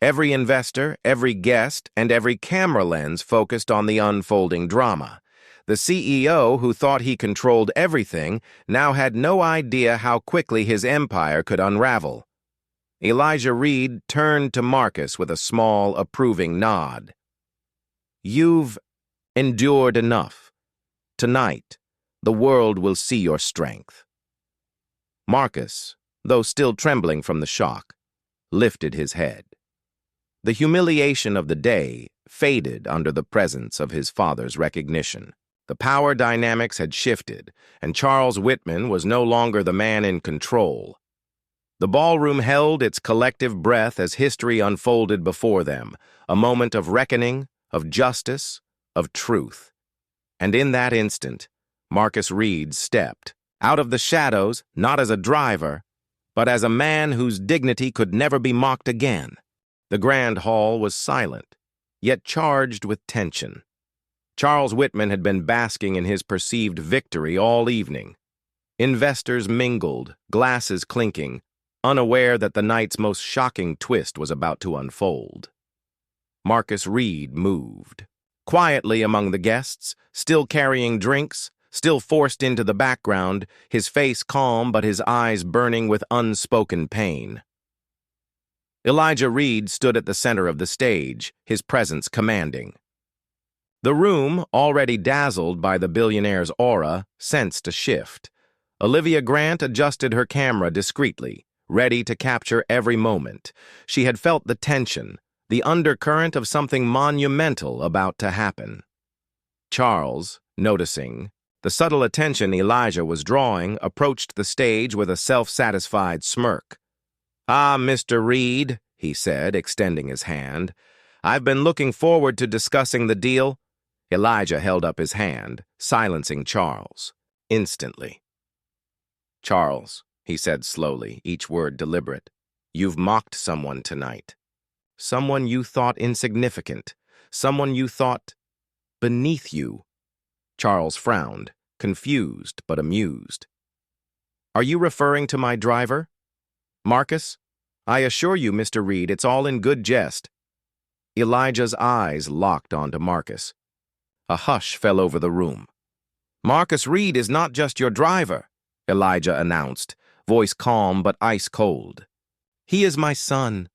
Every investor, every guest, and every camera lens focused on the unfolding drama. The CEO, who thought he controlled everything, now had no idea how quickly his empire could unravel. Elijah Reed turned to Marcus with a small, approving nod. "You've endured enough. Tonight, the world will see your strength." Marcus, though still trembling from the shock, lifted his head. The humiliation of the day faded under the presence of his father's recognition. The power dynamics had shifted, and Charles Whitman was no longer the man in control. The ballroom held its collective breath as history unfolded before them, a moment of reckoning, of justice, of truth. And in that instant, Marcus Reed stepped out of the shadows, not as a driver, but as a man whose dignity could never be mocked again. The grand hall was silent, yet charged with tension. Charles Whitman had been basking in his perceived victory all evening. Investors mingled, glasses clinking, unaware that the night's most shocking twist was about to unfold. Marcus Reed moved. Quietly among the guests, still carrying drinks, still forced into the background, his face calm but his eyes burning with unspoken pain. Elijah Reed stood at the center of the stage, his presence commanding. The room, already dazzled by the billionaire's aura, sensed a shift. Olivia Grant adjusted her camera discreetly, ready to capture every moment. She had felt the tension, the undercurrent of something monumental about to happen. Charles, noticing the subtle attention Elijah was drawing, approached the stage with a self-satisfied smirk. "Ah, Mr. Reed," he said, extending his hand. "I've been looking forward to discussing the deal." Elijah held up his hand, silencing Charles, instantly. "Charles," he said slowly, each word deliberate, "you've mocked someone tonight. Someone you thought insignificant. Someone you thought beneath you." Charles frowned, confused but amused. "Are you referring to my driver? Marcus? I assure you, Mr. Reed, it's all in good jest." Elijah's eyes locked onto Marcus. A hush fell over the room. "Marcus Reed is not just your driver," Elijah announced, voice calm but ice cold. "He is my son."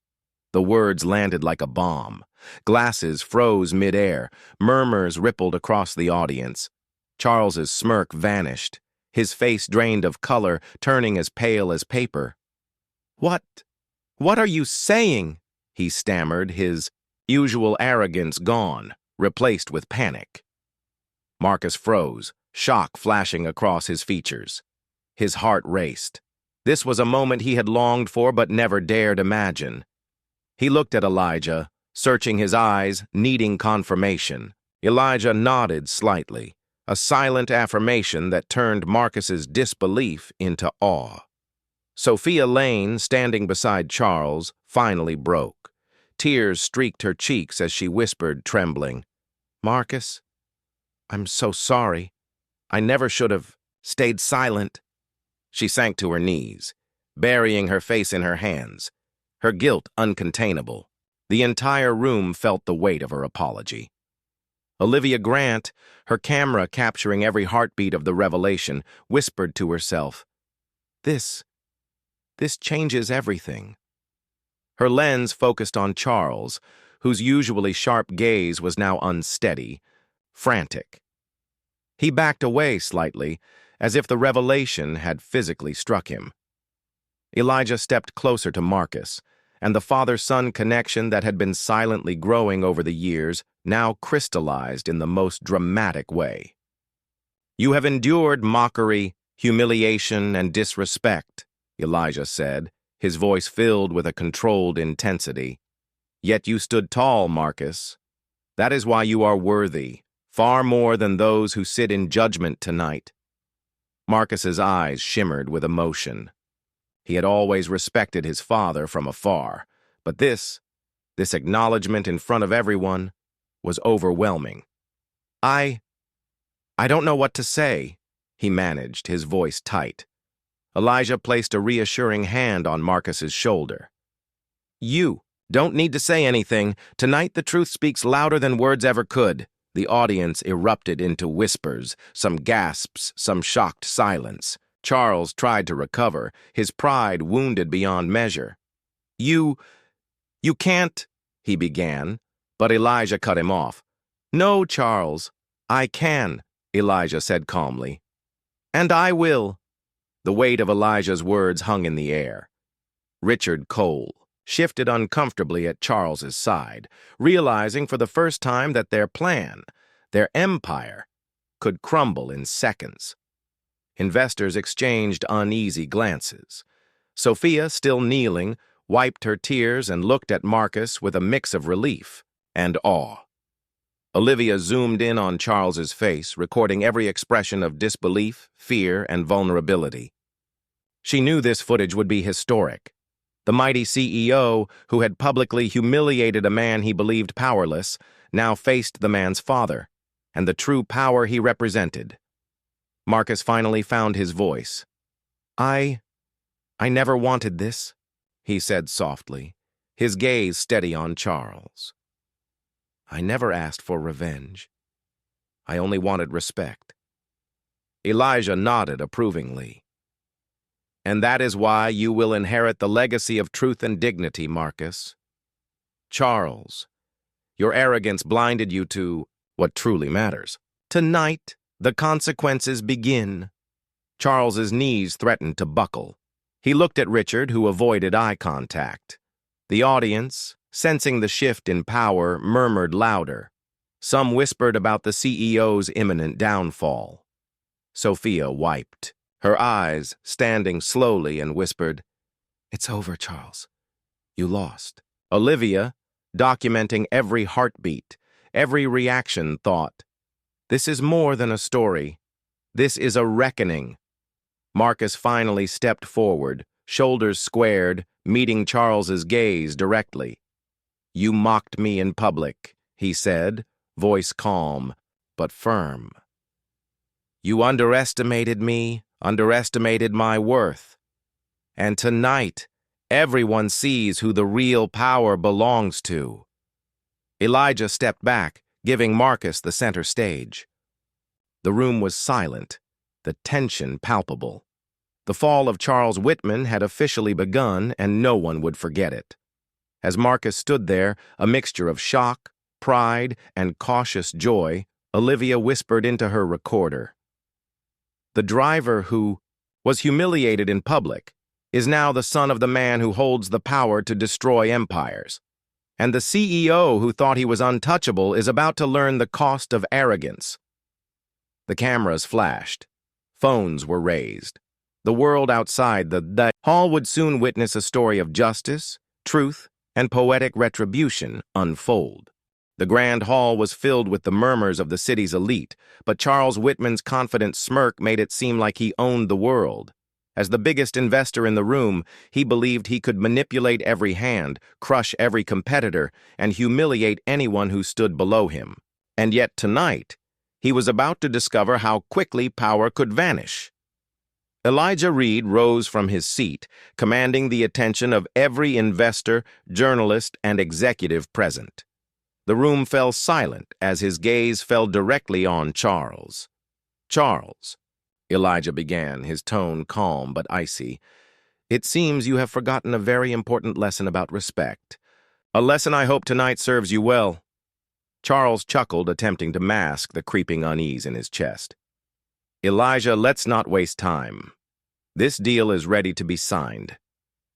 The words landed like a bomb. Glasses froze midair. Murmurs rippled across the audience. Charles's smirk vanished, his face drained of color, turning as pale as paper. What are you saying?" he stammered, his usual arrogance gone, replaced with panic. Marcus froze, shock flashing across his features. His heart raced. This was a moment he had longed for but never dared imagine. He looked at Elijah, searching his eyes, needing confirmation. Elijah nodded slightly, a silent affirmation that turned Marcus's disbelief into awe. Sophia Lane, standing beside Charles, finally broke. Tears streaked her cheeks as she whispered, trembling, "Marcus, I'm so sorry. I never should have stayed silent." She sank to her knees, burying her face in her hands, her guilt uncontainable. The entire room felt the weight of her apology. Olivia Grant, her camera capturing every heartbeat of the revelation, whispered to herself, This changes everything." Her lens focused on Charles, whose usually sharp gaze was now unsteady, frantic. He backed away slightly, as if the revelation had physically struck him. Elijah stepped closer to Marcus, and the father-son connection that had been silently growing over the years now crystallized in the most dramatic way. "You have endured mockery, humiliation, and disrespect," Elijah said, his voice filled with a controlled intensity. "Yet you stood tall, Marcus. That is why you are worthy, far more than those who sit in judgment tonight." Marcus's eyes shimmered with emotion. He had always respected his father from afar, but this acknowledgement in front of everyone, was overwhelming. I don't know what to say," he managed, his voice tight. Elijah placed a reassuring hand on Marcus's shoulder. You don't need to say anything. Tonight the truth speaks louder than words ever could. The audience erupted into whispers, some gasps, some shocked silence. Charles tried to recover, his pride wounded beyond measure. You can't, he began, but Elijah cut him off. No, Charles, I can, Elijah said calmly. And I will. The weight of Elijah's words hung in the air. Richard Cole shifted uncomfortably at Charles's side, realizing for the first time that their plan, their empire, could crumble in seconds. Investors exchanged uneasy glances. Sophia, still kneeling, wiped her tears and looked at Marcus with a mix of relief and awe. Olivia zoomed in on Charles's face, recording every expression of disbelief, fear, and vulnerability. She knew this footage would be historic. The mighty CEO, who had publicly humiliated a man he believed powerless, now faced the man's father, and the true power he represented. Marcus finally found his voice. I never wanted this, he said softly, his gaze steady on Charles. I never asked for revenge. I only wanted respect. Elijah nodded approvingly. And that is why you will inherit the legacy of truth and dignity, Marcus. Charles, your arrogance blinded you to what truly matters. Tonight, the consequences begin. Charles's knees threatened to buckle. He looked at Richard, who avoided eye contact. The audience, sensing the shift in power, murmured louder. Some whispered about the CEO's imminent downfall. Sophia wiped, her eyes standing slowly, and whispered, It's over, Charles. You lost. Olivia, documenting every heartbeat, every reaction, thought, This is more than a story. This is a reckoning. Marcus finally stepped forward, shoulders squared, meeting Charles's gaze directly. You mocked me in public, he said, voice calm, but firm. You underestimated me, underestimated my worth. And tonight, everyone sees who the real power belongs to. Elijah stepped back, giving Marcus the center stage. The room was silent, the tension palpable. The fall of Charles Whitman had officially begun, and no one would forget it. As Marcus stood there, a mixture of shock, pride, and cautious joy, Olivia whispered into her recorder. The driver who was humiliated in public is now the son of the man who holds the power to destroy empires. And the CEO who thought he was untouchable is about to learn the cost of arrogance. The cameras flashed. Phones were raised. The world outside the hall would soon witness a story of justice, truth, and poetic retribution unfold. The grand hall was filled with the murmurs of the city's elite, but Charles Whitman's confident smirk made it seem like he owned the world. As the biggest investor in the room, he believed he could manipulate every hand, crush every competitor, and humiliate anyone who stood below him. And yet tonight, he was about to discover how quickly power could vanish. Elijah Reed rose from his seat, commanding the attention of every investor, journalist, and executive present. The room fell silent as his gaze fell directly on Charles. Charles, Elijah began, his tone calm but icy, it seems you have forgotten a very important lesson about respect. A lesson I hope tonight serves you well. Charles chuckled, attempting to mask the creeping unease in his chest. Elijah, let's not waste time. This deal is ready to be signed.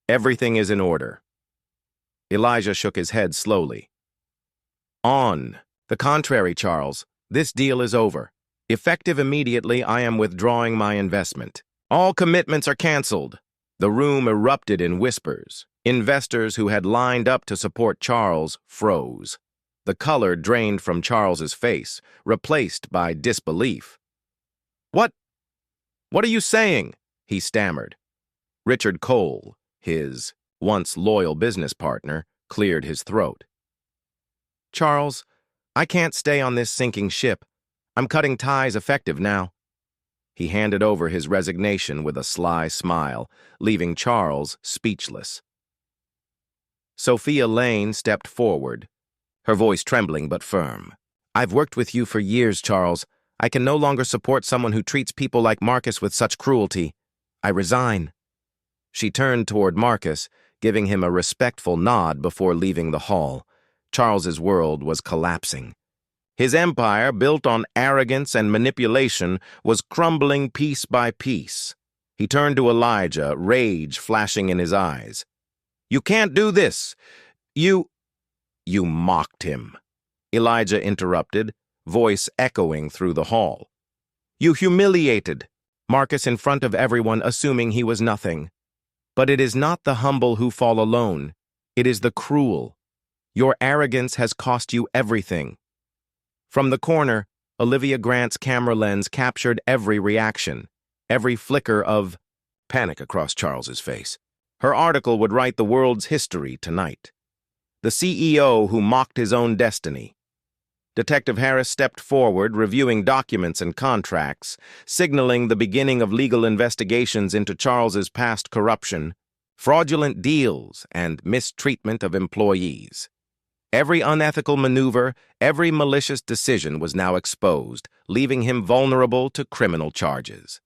Everything is in order. Elijah shook his head slowly. On the contrary, Charles, this deal is over. Effective immediately, I am withdrawing my investment. All commitments are canceled. The room erupted in whispers. Investors who had lined up to support Charles froze. The color drained from Charles's face, replaced by disbelief. What are you saying? He stammered. Richard Cole, his once loyal business partner, cleared his throat. Charles, I can't stay on this sinking ship. I'm cutting ties effective now. He handed over his resignation with a sly smile, leaving Charles speechless. Sophia Lane stepped forward, her voice trembling but firm. "I've worked with you for years, Charles. I can no longer support someone who treats people like Marcus with such cruelty. I resign." She turned toward Marcus, giving him a respectful nod before leaving the hall. Charles's world was collapsing. His empire, built on arrogance and manipulation, was crumbling piece by piece. He turned to Elijah, rage flashing in his eyes. "You can't do this. You mocked him," Elijah interrupted, voice echoing through the hall. "You humiliated Marcus in front of everyone, assuming he was nothing. But it is not the humble who fall alone. It is the cruel. Your arrogance has cost you everything." From the corner, Olivia Grant's camera lens captured every reaction, every flicker of panic across Charles's face. Her article would write the world's history tonight. The CEO who mocked his own destiny. Detective Harris stepped forward, reviewing documents and contracts, signaling the beginning of legal investigations into Charles's past corruption, fraudulent deals, and mistreatment of employees. Every unethical maneuver, every malicious decision was now exposed, leaving him vulnerable to criminal charges.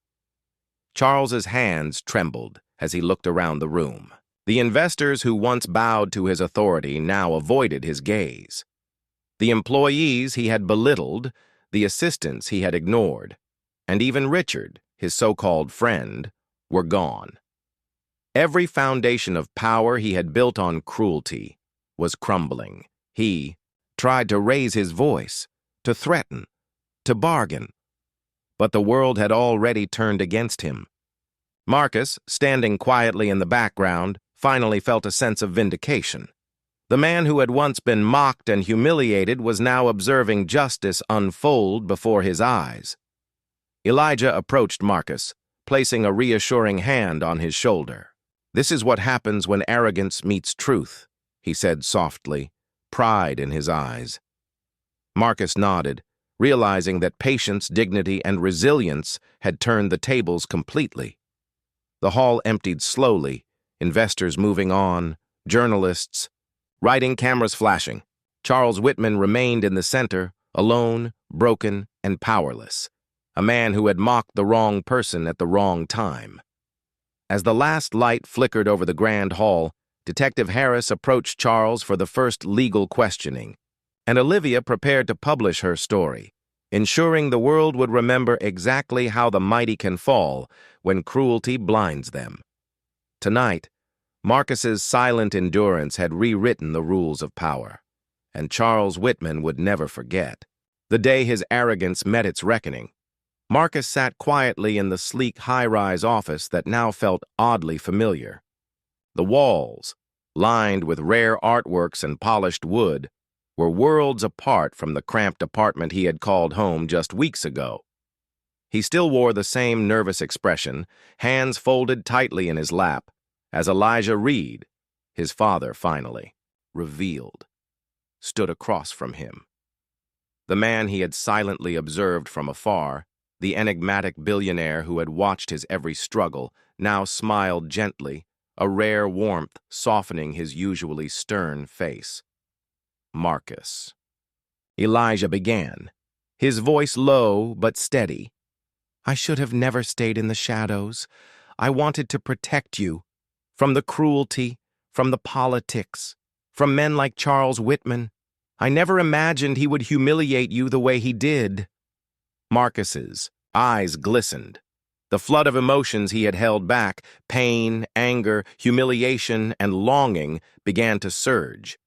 Charles's hands trembled as he looked around the room. The investors who once bowed to his authority now avoided his gaze. The employees he had belittled, the assistants he had ignored, and even Richard, his so-called friend, were gone. Every foundation of power he had built on cruelty was crumbling. He tried to raise his voice, to threaten, to bargain, but the world had already turned against him. Marcus, standing quietly in the background, finally felt a sense of vindication. The man who had once been mocked and humiliated was now observing justice unfold before his eyes. Elijah approached Marcus, placing a reassuring hand on his shoulder. "This is what happens when arrogance meets truth," he said softly, pride in his eyes. Marcus nodded, realizing that patience, dignity, and resilience had turned the tables completely. The hall emptied slowly, investors moving on, journalists, writing cameras flashing. Charles Whitman remained in the center, alone, broken, and powerless, a man who had mocked the wrong person at the wrong time. As the last light flickered over the grand hall, Detective Harris approached Charles for the first legal questioning, and Olivia prepared to publish her story, ensuring the world would remember exactly how the mighty can fall when cruelty blinds them. Tonight, Marcus's silent endurance had rewritten the rules of power, and Charles Whitman would never forget the day his arrogance met its reckoning. Marcus sat quietly in the sleek high-rise office that now felt oddly familiar. The walls, lined with rare artworks and polished wood, were worlds apart from the cramped apartment he had called home just weeks ago. He still wore the same nervous expression, hands folded tightly in his lap, as Elijah Reed, his father finally, revealed, stood across from him. The man he had silently observed from afar, the enigmatic billionaire who had watched his every struggle, now smiled gently, a rare warmth softening his usually stern face. "Marcus," Elijah began, his voice low but steady. "I should have never stayed in the shadows. I wanted to protect you. From the cruelty, from the politics, from men like Charles Whitman. I never imagined he would humiliate you the way he did." Marcus's eyes glistened. The flood of emotions he had held back, pain, anger, humiliation, and longing, began to surge.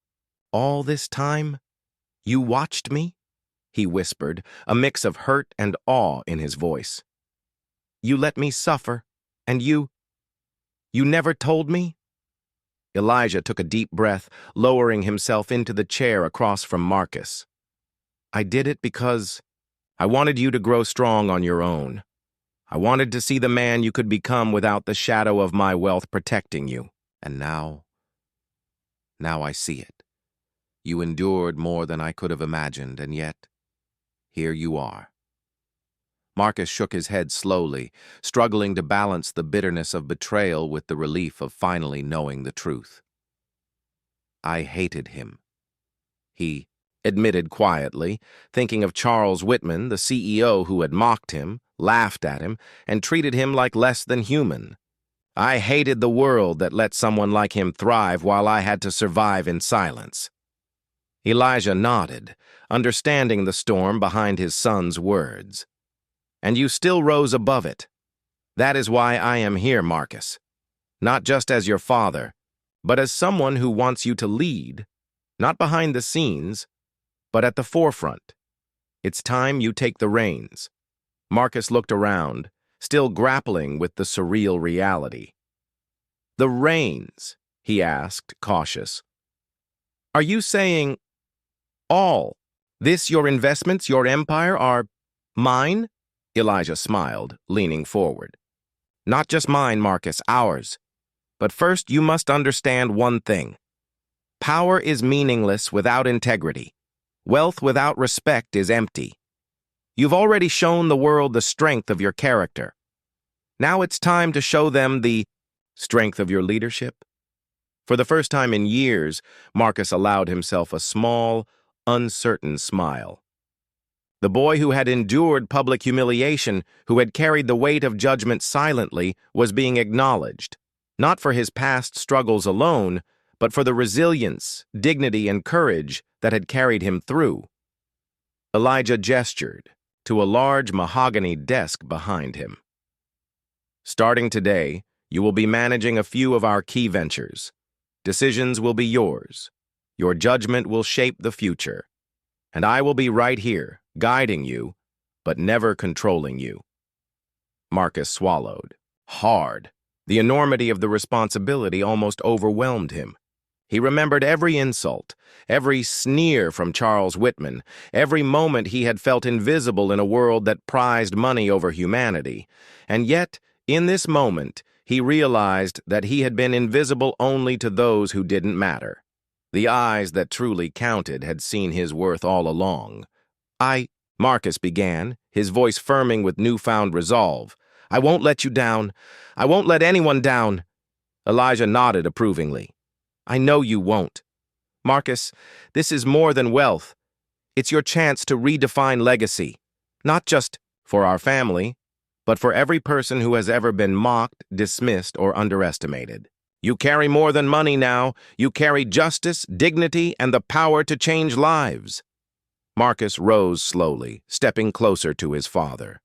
"All this time? You watched me?" he whispered, a mix of hurt and awe in his voice. "You let me suffer, and you never told me?" Elijah took a deep breath, lowering himself into the chair across from Marcus. "I did it because I wanted you to grow strong on your own. I wanted to see the man you could become without the shadow of my wealth protecting you. And now I see it. You endured more than I could have imagined, and yet, here you are." Marcus shook his head slowly, struggling to balance the bitterness of betrayal with the relief of finally knowing the truth. I hated him. He admitted quietly, thinking of Charles Whitman, the CEO who had mocked him, laughed at him, and treated him like less than human. I hated the world that let someone like him thrive while I had to survive in silence. Elijah nodded, understanding the storm behind his son's words. And you still rose above it. That is why I am here, Marcus. Not just as your father, but as someone who wants you to lead, not behind the scenes, but at the forefront. It's time you take the reins. Marcus looked around, still grappling with the surreal reality. The reins, he asked, cautious. Are you saying all this, your investments, your empire, are mine? Elijah smiled, leaning forward. Not just mine, Marcus, ours. But first, you must understand one thing. Power is meaningless without integrity. Wealth without respect is empty. You've already shown the world the strength of your character. Now it's time to show them the strength of your leadership. For the first time in years, Marcus allowed himself a small, uncertain smile. The boy who had endured public humiliation, who had carried the weight of judgment silently, was being acknowledged, not for his past struggles alone, but for the resilience, dignity, and courage that had carried him through. Elijah gestured to a large mahogany desk behind him. Starting today, you will be managing a few of our key ventures. Decisions will be yours. Your judgment will shape the future. And I will be right here, guiding you, but never controlling you. Marcus swallowed, hard. The enormity of the responsibility almost overwhelmed him. He remembered every insult, every sneer from Charles Whitman, every moment he had felt invisible in a world that prized money over humanity. And yet, in this moment, he realized that he had been invisible only to those who didn't matter. The eyes that truly counted had seen his worth all along. Marcus began, his voice firming with newfound resolve. I won't let you down. I won't let anyone down. Elijah nodded approvingly. I know you won't. Marcus, this is more than wealth. It's your chance to redefine legacy, not just for our family, but for every person who has ever been mocked, dismissed, or underestimated. You carry more than money now. You carry justice, dignity, and the power to change lives. Marcus rose slowly, stepping closer to his father.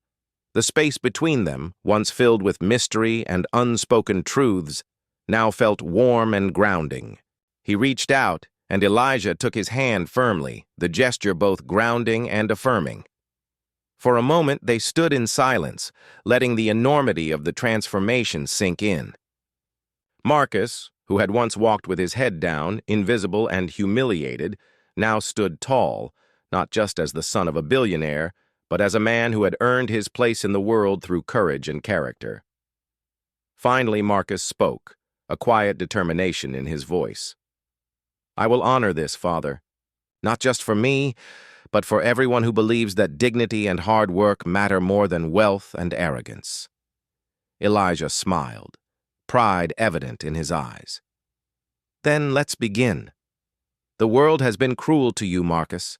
The space between them, once filled with mystery and unspoken truths, now felt warm and grounding. He reached out, and Elijah took his hand firmly, the gesture both grounding and affirming. For a moment, they stood in silence, letting the enormity of the transformation sink in. Marcus, who had once walked with his head down, invisible and humiliated, now stood tall, not just as the son of a billionaire, but as a man who had earned his place in the world through courage and character. Finally, Marcus spoke, a quiet determination in his voice. I will honor this, Father, not just for me, but for everyone who believes that dignity and hard work matter more than wealth and arrogance. Elijah smiled, pride evident in his eyes. Then let's begin. The world has been cruel to you, Marcus,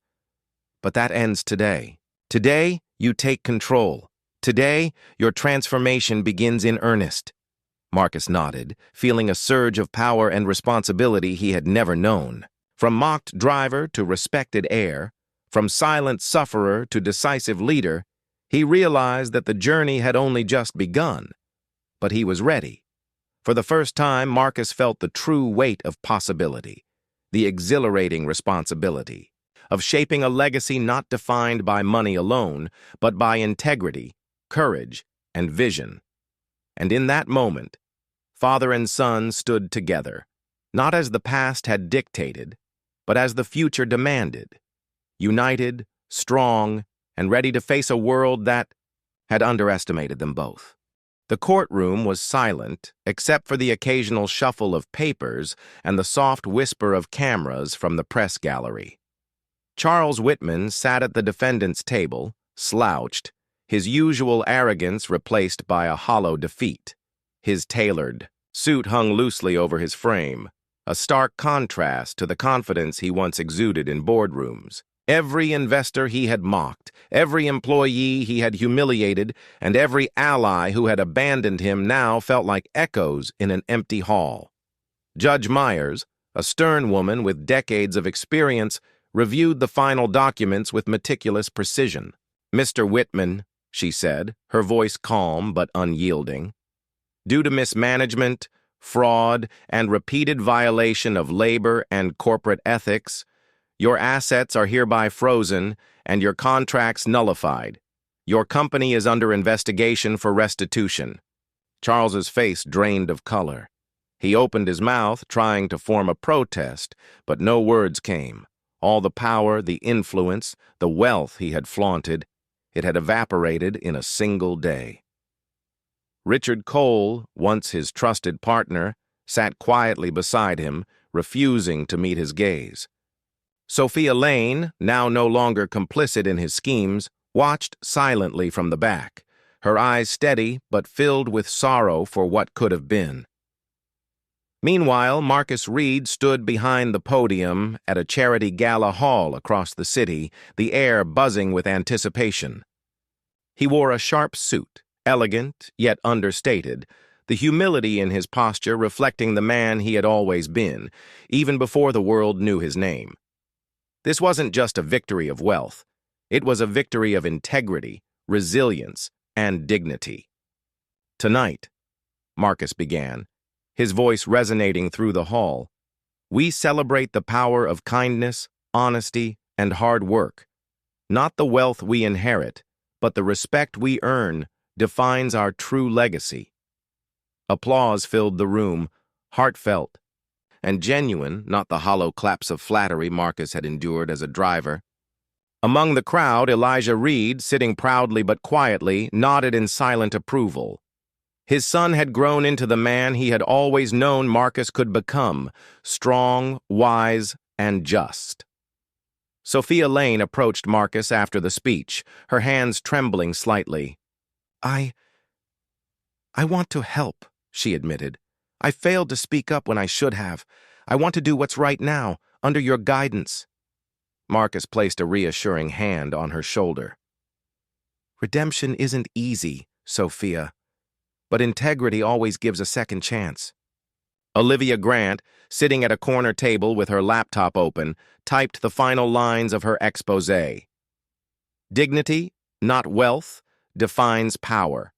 but that ends today. Today, you take control. Today, your transformation begins in earnest. Marcus nodded, feeling a surge of power and responsibility he had never known. From mocked driver to respected heir, from silent sufferer to decisive leader, he realized that the journey had only just begun. But he was ready. For the first time, Marcus felt the true weight of possibility, the exhilarating responsibility of shaping a legacy not defined by money alone, but by integrity, courage, and vision. And in that moment, father and son stood together, not as the past had dictated, but as the future demanded, united, strong, and ready to face a world that had underestimated them both. The courtroom was silent, except for the occasional shuffle of papers and the soft whisper of cameras from the press gallery. Charles Whitman sat at the defendant's table, slouched, his usual arrogance replaced by a hollow defeat. His tailored suit hung loosely over his frame, a stark contrast to the confidence he once exuded in boardrooms. Every investor he had mocked, every employee he had humiliated, and every ally who had abandoned him now felt like echoes in an empty hall. Judge Myers, a stern woman with decades of experience, reviewed the final documents with meticulous precision. "Mr. Whitman," she said, her voice calm but unyielding, "due to mismanagement, fraud, and repeated violation of labor and corporate ethics, your assets are hereby frozen and your contracts nullified. Your company is under investigation for restitution." Charles's face drained of color. He opened his mouth, trying to form a protest, but no words came. All the power, the influence, the wealth he had flaunted, it had evaporated in a single day. Richard Cole, once his trusted partner, sat quietly beside him, refusing to meet his gaze. Sophia Lane, now no longer complicit in his schemes, watched silently from the back, her eyes steady but filled with sorrow for what could have been. Meanwhile, Marcus Reed stood behind the podium at a charity gala hall across the city, the air buzzing with anticipation. He wore a sharp suit, elegant yet understated, the humility in his posture reflecting the man he had always been, even before the world knew his name. This wasn't just a victory of wealth. It was a victory of integrity, resilience, and dignity. "Tonight," Marcus began, his voice resonating through the hall, "we celebrate the power of kindness, honesty, and hard work. Not the wealth we inherit, but the respect we earn defines our true legacy." Applause filled the room, heartfelt, and genuine, not the hollow claps of flattery Marcus had endured as a driver. Among the crowd, Elijah Reed, sitting proudly but quietly, nodded in silent approval. His son had grown into the man he had always known Marcus could become, strong, wise, and just. Sophia Lane approached Marcus after the speech, her hands trembling slightly. I want to help," she admitted. "I failed to speak up when I should have. I want to do what's right now, under your guidance." Marcus placed a reassuring hand on her shoulder. "Redemption isn't easy, Sophia, but integrity always gives a second chance." Olivia Grant, sitting at a corner table with her laptop open, typed the final lines of her exposé. "Dignity, not wealth, defines power.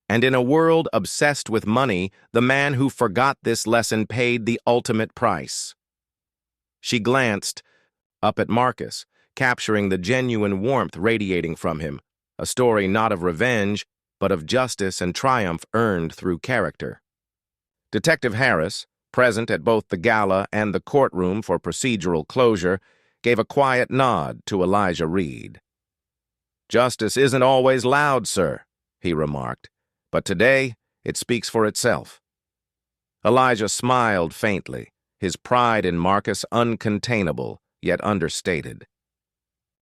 And in a world obsessed with money, the man who forgot this lesson paid the ultimate price." She glanced up at Marcus, capturing the genuine warmth radiating from him, a story not of revenge, but of justice and triumph earned through character. Detective Harris, present at both the gala and the courtroom for procedural closure, gave a quiet nod to Elijah Reed. "Justice isn't always loud, sir," he remarked, "but today it speaks for itself." Elijah smiled faintly, his pride in Marcus uncontainable, yet understated.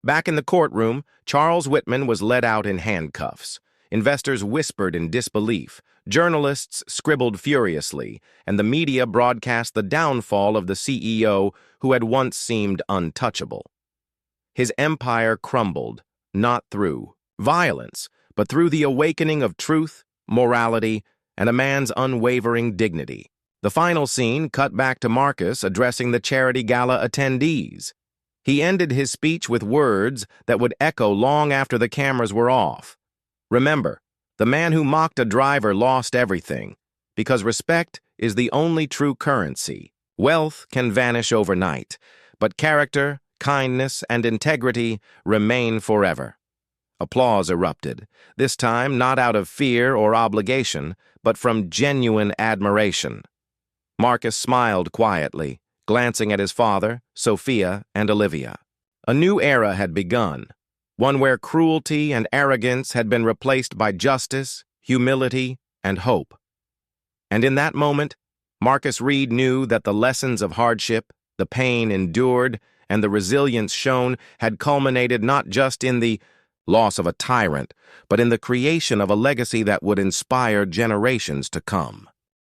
Back in the courtroom, Charles Whitman was led out in handcuffs. Investors whispered in disbelief, journalists scribbled furiously, and the media broadcast the downfall of the CEO who had once seemed untouchable. His empire crumbled, not through violence, but through the awakening of truth, morality, and a man's unwavering dignity. The final scene cut back to Marcus addressing the charity gala attendees. He ended his speech with words that would echo long after the cameras were off. "Remember, the man who mocked a driver lost everything, because respect is the only true currency. Wealth can vanish overnight, but character, kindness, and integrity remain forever." Applause erupted, this time not out of fear or obligation, but from genuine admiration. Marcus smiled quietly, glancing at his father, Sophia, and Olivia. A new era had begun, one where cruelty and arrogance had been replaced by justice, humility, and hope. And in that moment, Marcus Reed knew that the lessons of hardship, the pain endured, and the resilience shown had culminated not just in the loss of a tyrant, but in the creation of a legacy that would inspire generations to come.